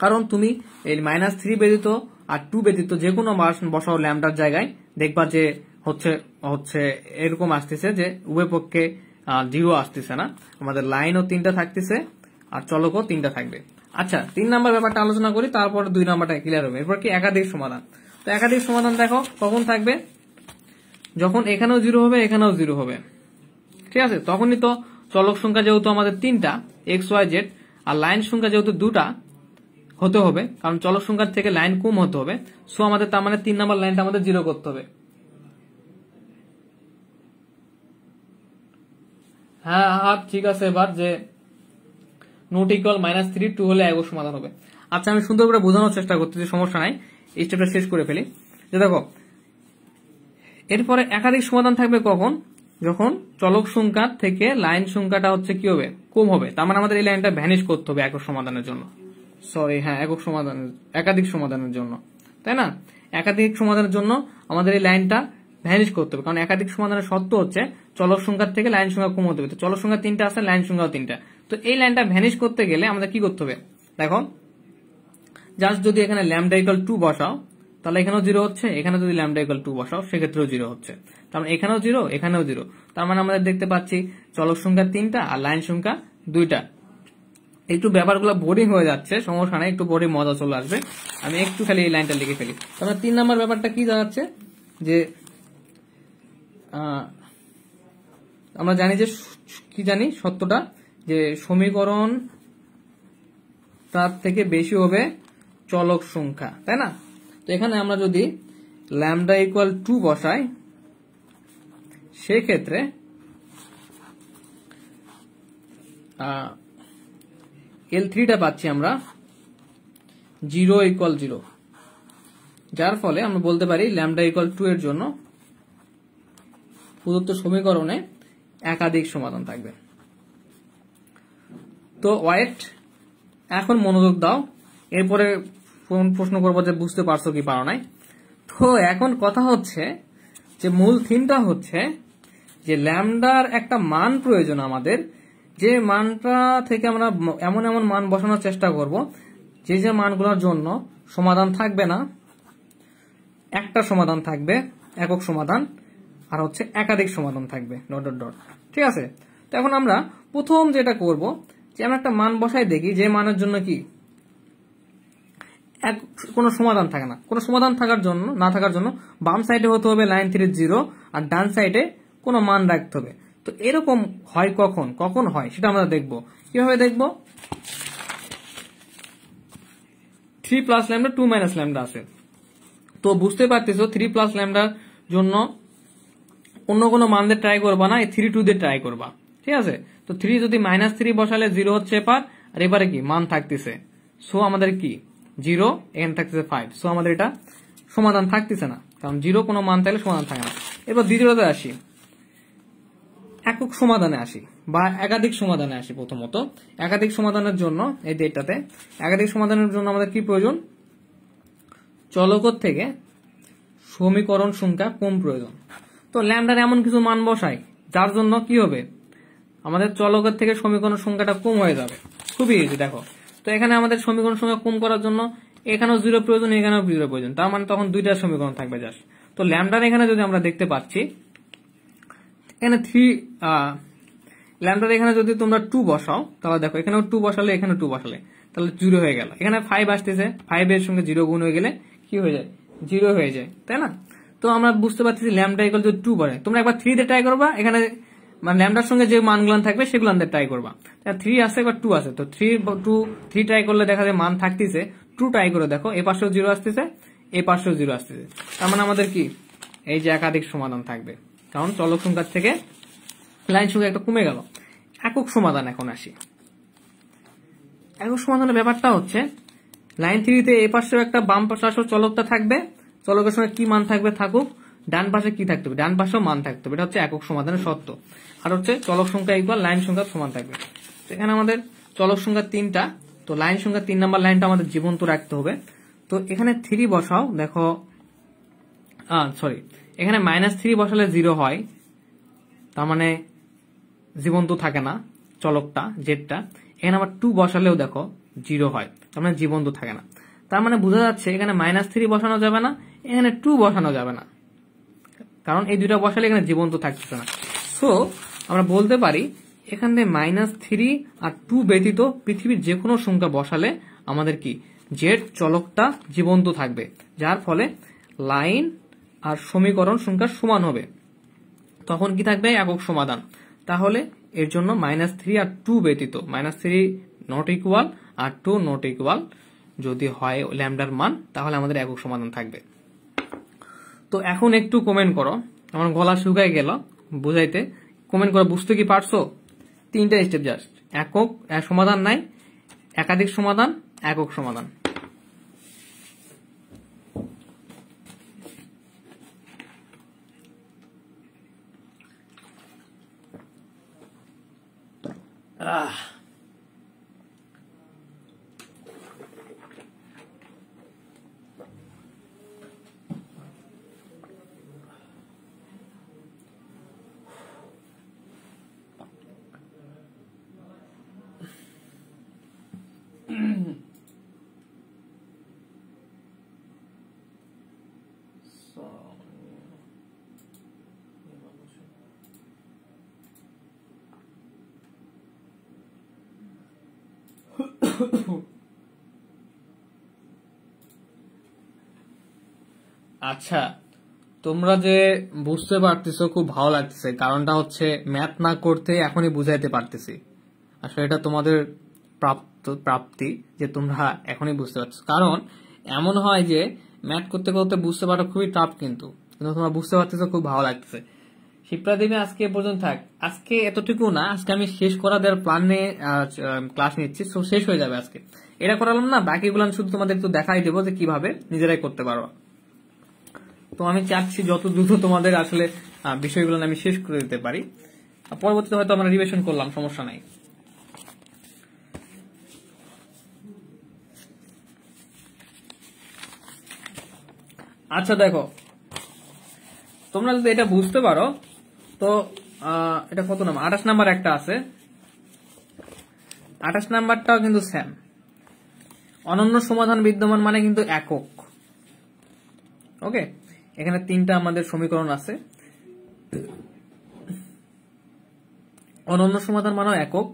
কারণ তুমি এই -3 ব্যতীত আর 2 ব্যতীত যে কোনো মান বসাও ল্যামডার জায়গায়, দেখবা যে হচ্ছে হচ্ছে এরকম আসতেছে যে উভয় পক্ষে 0 আসতেছে না। আমাদের লাইনও 3টা থাকতেছে আর চলকও 3টা থাকবে। আচ্ছা, 3 নাম্বার ব্যাপারটা আলোচনা করি, তারপর 2 নাম্বারটা ক্লিয়ার হবে। এরপর কি একাধিক সমাধান। তো একাধিক সমাধান দেখো কখন থাকবে, যখন এখানেও 0 হবে, এখানেও 0 হবে, ঠিক আছে? তখনই তো চলক সংখ্যা যেহেতু আমাদের 3টা XYZ, আর লাইন সংখ্যা যেহেতু 2টা হতে হবে, কারণ চলক সংখ্যার থেকে লাইন কম হতে হবে। সো আমাদের তার মানে 3 নাম্বার লাইনটা আমাদের 0 করতে হবে। হ্যাঁ ঠিক আছে। এবার যে নট ইকুয়াল -3, 2 হলে একক সমাধান হবে। আচ্ছা, আমি সুন্দর করে বোঝানোর চেষ্টা করতেছি, সমস্যা নাই, এই স্টেপটা শেষ করে ফেলি। যে দেখো, এরপরে একাধিক সমাধান থাকবে কখন, যখন চলক সংখ্যা থেকে লাইন সংখ্যাটা হচ্ছে কি হবে, কম হবে। তার মানে আমাদের এই লাইনটা ভ্যানিশ করতে হবে একক সমাধানের জন্য। সরি, হ্যাঁ, একাধিক সমাধানের জন্য, তাই না? একাধিক সমাধানের জন্য আমাদের এই লাইনটা ভ্যানিশ করতে হবে, কারণ একাধিক সমাধানের শর্ত হচ্ছে চলক সংখ্যার থেকে লাইন সংখ্যা কম হতে হবে। তো চলক সংখ্যা 3টা আছে, লাইন সংখ্যাও 3টা। তো এই লাইনটা ভ্যানিশ করতে গেলে আমাদের কি করতে হবে, দেখো, জাস্ট যদি এখানে ল্যামডা ইকুয়াল 2 বসাও, তাহলে এখানেও 0 হচ্ছে। এখানে যদি ল্যামডা ইকুয়াল 2 বসাও, সেক্ষেত্রেও 0 হচ্ছে। তার মানে এখানেও 0, এখানেও 0। তার মানে আমরা দেখতে পাচ্ছি চলক সংখ্যা 3টা আর লাইন সংখ্যা 2টা। একটু ব্যাপারগুলো বোরিং হয়ে যাচ্ছে, সমস্যা নাই, একটু বোরিং মজা চলে আসবে। আমি একটু খালি এই লাইনটা লিখে ফেলি। তাহলে 3 নাম্বার ব্যাপারটা কি দাঁড়াচ্ছে, যে আমরা জানি যে কি জানি সত্যটা, যে সমীকরণ তার থেকে বেশি হবে চলক সংখ্যা, তাই না? তো এখানে আমরা যদি ল্যামডা ইকুয়াল 2 বসাই, সেক্ষেত্রে L3টা পাচ্ছি আমরা 0 ইকুয়াল 0, যার ফলে আমরা বলতে পারি ল্যামডা ইকুয়াল 2 এর জন্য প্রদত্ত সমীকরণে একাধিক সমাধান থাকবে। তো ওয়েট, এখন মনোযোগ দাও, এরপরে প্রশ্ন করবো যে বুঝতে পারছো কি পারো নাই। তো এখন কথা হচ্ছে যে মূল থিমটা হচ্ছে যে ল্যামডার একটা মান প্রয়োজন আমাদের, যে মানটা থেকে আমরা এমন এমন মান বসানোর চেষ্টা করব যে মানগুলোর জন্য সমাধান থাকবে না, একটা সমাধান থাকবে একক সমাধান, আর হচ্ছে একাধিক সমাধান থাকবে ডট ডট ডট। ঠিক আছে, তো এখন আমরা প্রথম যেটা করব যে আমরা একটা মান বসাই দেখি যে মানের জন্য কি কোনো সমাধান থাকে না। কোনো সমাধান থাকার জন্য না থাকার জন্য বাম সাইডে হতে হবে লাইন 3 0 আর ডান সাইডে কোনো মান রাখতে হবে। তো এরকম হয় কখন কখন হয় সেটা আমরা দেখব। কিভাবে দেখব? 3 প্লাস ল্যামডা 2 মাইনাস ল্যামডা আছে, তো বুঝতে পারতেছো 3 প্লাস ল্যামডার জন্য অন্য কোনো মান দিয়ে ট্রাই করবা না, এই 3 2 দিয়ে ট্রাই করবা। ঠিক আছে, তো 3 যদি -3 বসালে 0 হচ্ছে এপার, আর এবারে কি মান থাকতেছে, সো আমাদের কি 0, এখানে থাকতেছে 5, সো আমাদের এটা সমাধান থাকতেছে না, কারণ 0 কোনো মান থাকলে সমাধান থাকে না। এবার দ্বিতীয়তে আসি, একক সমাধানে আসি বা একাধিক সমাধানে আসি। প্রথমত একাধিক সমাধানের জন্য এই ডেটাতে একাধিক সমাধানের জন্য আমাদের কি প্রয়োজন? চলকর থেকে সমীকরণ সংখ্যা কম প্রয়োজন। তো ল্যামডার এমন কিছু মান বসাই যার জন্য কি হবে, আমাদের চলকের থেকে সমীকরণ সংখ্যাটা কম হয়ে যাবে। খুবই ইজি। দেখো, তো এখানে আমাদের সমীকরণ সংখ্যা কম করার জন্য এখানেও 0 প্রয়োজন, এখানেও 0 প্রয়োজন, তার মানে তখন দুইটা সমীকরণ থাকবে জাস্ট। তো ল্যামডার এখানে যদি আমরা দেখতে পাচ্ছি এখানে 3, ল্যামডার এখানে যদি তোমরা 2 বসাও তাহলে দেখো এখানেও 2 বসালে এখানেও 2 বসালে তাহলে 0 হয়ে গেল। এখানে 5 আসতেছে, 5 এর সঙ্গে 0 গুণ হয়ে গেলে কি হয়ে যায়? 0 হয়ে যায়, তাই না? তো আমরা বুঝতে পারছি ল্যামডা ইকুয়াল টু 2 বলে। তোমরা একবার 3 দিয়ে ট্রাই করবা, এখানে মানে ল্যামডার সঙ্গে যে মানগুলো থাকবে সেগুলো দিয়ে ট্রাই করবা। 3 আছে এবার 2 আছে, তো 3 ট্রাই করলে দেখা যায় মান থাকতেছে। 2 ট্রাই করে দেখো, এ পাশেও 0 আসতেছে, এই পাশেও 0 আসতেছে, তার মানে আমাদের কি এই যে একাধিক সমাধান থাকবে, কারণ চলক সংখ্যার থেকে লাইন সংখ্যা একটা কমে গেল। একক সমাধান এখন আসি। একক সমাধানের ব্যাপারটা হচ্ছে লাইন 3 তে এই পাশেও একটা বাম পাশেও চলকটা থাকবে, চলকের সঙ্গে কি মান থাকবে থাকুক, ডান পাশে কি থাকতে হবে, ডান পাশেও মান থাকতে হবে। এটা হচ্ছে একক সমাধানের শর্ত। আর হচ্ছে চলক সংখ্যা ইকুয়াল লাইন সংখ্যা সমান থাকবে। এখানে আমাদের চলক সংখ্যা 3টা, তো লাইন সংখ্যা 3 নাম্বার লাইনটা আমাদের জীবন্ত রাখতে হবে। তো এখানে 3 বসাও, দেখো সরি, এখানে -3 বসালে 0 হয়, তার মানে জীবন্ত থাকে না চলকটা জেডটা। এখানে আবার 2 বসালেও দেখো 0 হয়, তার মানে জীবন্ত থাকে না। তার মানে বোঝা যাচ্ছে এখানে -3 বসানো যাবে না, এখানে 2 বসানো যাবে না, কারণ এই দুইটা বসালে এখানে জীবন্ত থাকছে না। সো আমরা বলতে পারি এখান থেকে -3 আর 2 ব্যতীত পৃথিবীর যে কোনো সংখ্যা বসালে আমাদের কি জেড চলকটা জীবন্ত থাকবে, যার ফলে লাইন আর সমীকরণ সংখ্যা সমান হবে। তখন কি থাকবে? একক সমাধান। তাহলে এর জন্য -3 আর 2 ব্যতীত, -3 নট ইকুয়াল আর 2 নট ইকুয়াল যদি হয় ল্যামডার মান, তাহলে আমাদের একক সমাধান থাকবে। তো এখন একটু কমেন্ট করো, আমার গলা শুকায় গেল বুঝাইতে। কমেন্ট করে বুঝতে কি পারছো? 3টা স্টেপ জাস্ট, একক সমাধান নাই, একাধিক সমাধান, একক সমাধান। আচ্ছা, তোমরা যে বুঝতে পারতেছো খুব ভালো লাগতেছে, কারণটা হচ্ছে ম্যাথ না করতে এখনই বুঝাইতে পারতেছি। আসলে এটা তোমাদের প্রাপ্তি যে তোমরা এখনই বুঝতে পারছো। কারণ এমন হয় যে ম্যাথ করতে করতে বুঝতে পারা খুবই টাফ, কিন্তু তোমরা বুঝতে পারতেছো, খুব ভালো লাগতেছে। শিপ্রা দেবী আজকে পর্যন্ত থাক, আজকে এতটুকু না, আজকে আমি শেষ করা দেওয়ার প্ল্যান নিয়ে ক্লাস নিচ্ছি, সো শেষ হয়ে যাবে আজকে। এটা করালাম না, বাকিগুলো আমি শুধু তোমাদের একটু দেখাই দেবো যে কিভাবে নিজেরাই করতে পারো। তো আমি চাচ্ছি যত দ্রুত তোমাদের আসলে বিষয়গুলো আমি শেষ করে দিতে পারি, পরবর্তীতে হয়তো আমরা রিভিশন করলাম, সমস্যা নাই। আচ্ছা দেখো, তোমরা যদি এটা বুঝতে পারো তো এটা কত নাম্বার, 28 নাম্বার একটা আছে, 28 নাম্বারটাও কিন্তু সেম। অনন্য সমাধান বিদ্যমান মানে কিন্তু একক। ওকে, এখানে 3টা আমাদের সমীকরণ আছে। অনন্য সমাধান মানে একক,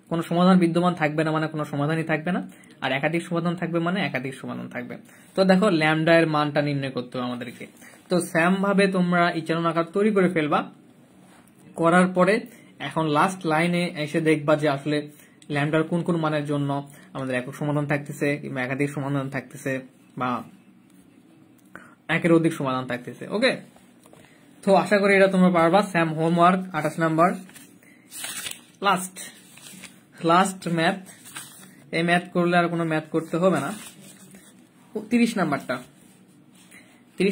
কোন সমাধান বিদ্যমান থাকবে না মানে কোনো সমাধানই থাকবে না, আর একাধিক সমাধান থাকবে মানে একাধিক সমাধান থাকবে। তো দেখো ল্যামডা এর মানটা নির্ণয় করতে হবে আমাদেরকে। তো সেম ভাবে তোমরা ইচ্ছানুন আকার তৈরি করে ফেলবা। করার পরে এখন লাস্ট লাইনে এসে দেখবা যে আসলে ল্যামডার কোন কোন মানের জন্য আমাদের একক সমাধান থাকতেছে কিংবা একাধিক সমাধান থাকতেছে বা একের অধিক সমাধান থাকতেছে। ওকে, তো আশা করি এটা তোমরা পারবা। Sam homework 28 number, last math. এই ম্যাথ করলে আর কোনো ম্যাথ করতে হবে না। 30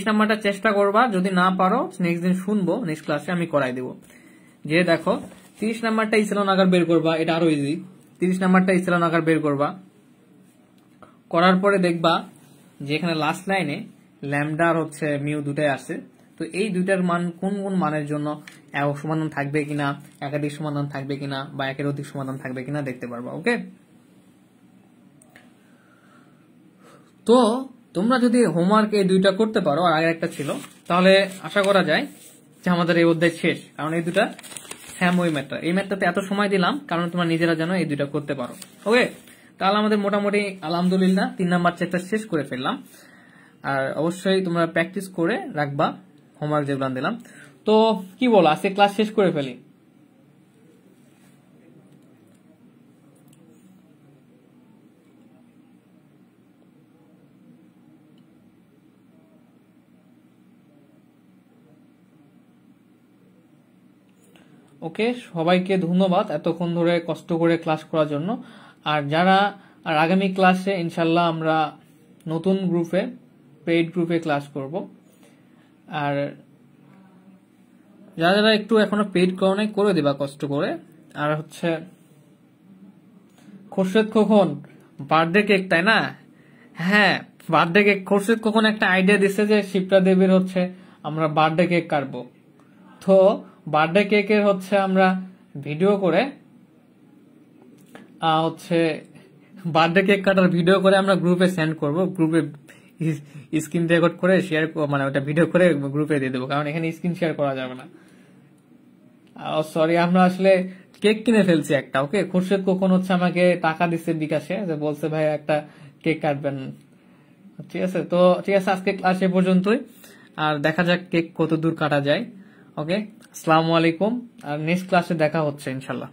নাম্বারটা চেষ্টা করবা, যদি না পারো নেক্সট দিন শুনবো, নেক্সট ক্লাসে আমি করাই দেবো। যে দেখো 30 নাম্বারটা ইসলাম আকার বের করবা, এটা আরো ইজি। 30 নাম্বারটা ইসলাম আকার বের করবা, করার পরে দেখবা যে এখানে লাস্ট লাইনে ল্যামডা আর হচ্ছে মিউ দুটাই আছে। তো এই দুইটার মান কোন কোন মানের জন্য একক সমাধান থাকবে কিনা, একাধিক সমাধান থাকবে কিনা বা একের অধিক সমাধান থাকবে কিনা দেখতে পারবা। ওকে, তো তোমরা যদি হোমওয়ার্ক এই দুইটা করতে পারো, আর আগে একটা ছিল, তাহলে আশা করা যায় যে আমাদের এই অধ্যায় শেষ। কারণ এই দুটা স্যাম ওই ম্যাথটা, এই ম্যাথটাতে এত সময় দিলাম কারণ তোমরা নিজেরা যেন এই দুইটা করতে পারো। ওকে, তাহলে আমাদের মোটামুটি আলহামদুলিল্লাহ 3 নাম্বার চ্যাপ্টার শেষ করে ফেললাম। আর অবশ্যই তোমরা প্র্যাকটিস করে রাখবা হোমওয়ার্ক যেগুলো দিলাম। তো কি বলো, আজকে ক্লাস শেষ করে ফেলি? ওকে, সবাইকে ধন্যবাদ এতক্ষণ ধরে কষ্ট করে ক্লাস করার জন্য। আর যারা আর আগামী ক্লাসে ইনশাল্লাহ আমরা নতুন গ্রুপে, পেইড গ্রুপে ক্লাস করব। আর যারা যারা একটু এখনো পেইড করো করে দিবা কষ্ট করে। আর হচ্ছে খোরশেদ খোকন বার্থডে কেক, তাই না? হ্যাঁ, বার্থডে কেক। খোরশেদ খোকন একটা আইডিয়া দিচ্ছে যে শিপ্রা দেবীর হচ্ছে আমরা বার্থডে কেক কাটবো। তো বার্থডে কেকের হচ্ছে আমরা ভিডিও করে হচ্ছে বার্থডে কেক কাটার ভিডিও করে আমরা গ্রুপে সেন্ড করব। গ্রুপে স্ক্রিন রেকর্ড করে শেয়ার, মানে ওটা ভিডিও করে গ্রুপে দিয়ে দেবো, কারণ এখানে স্ক্রিন শেয়ার করা যাবে না। সরি, আমরা আসলে কেক কিনে ফেলছি একটা। ওকে, খুরশেদ কখন হচ্ছে আমাকে টাকা দিচ্ছে বিকাশে, যে বলছে ভাই একটা কেক কাটবেন। ঠিক আছে, তো ঠিক আছে, আজকে ক্লাস এ পর্যন্তই। আর দেখা যাক কেক কত দূর কাটা যায়। ওকে, আসসালামু আলাইকুম। আর নেক্সট ক্লাসে দেখা হচ্ছে ইনশাল্লাহ।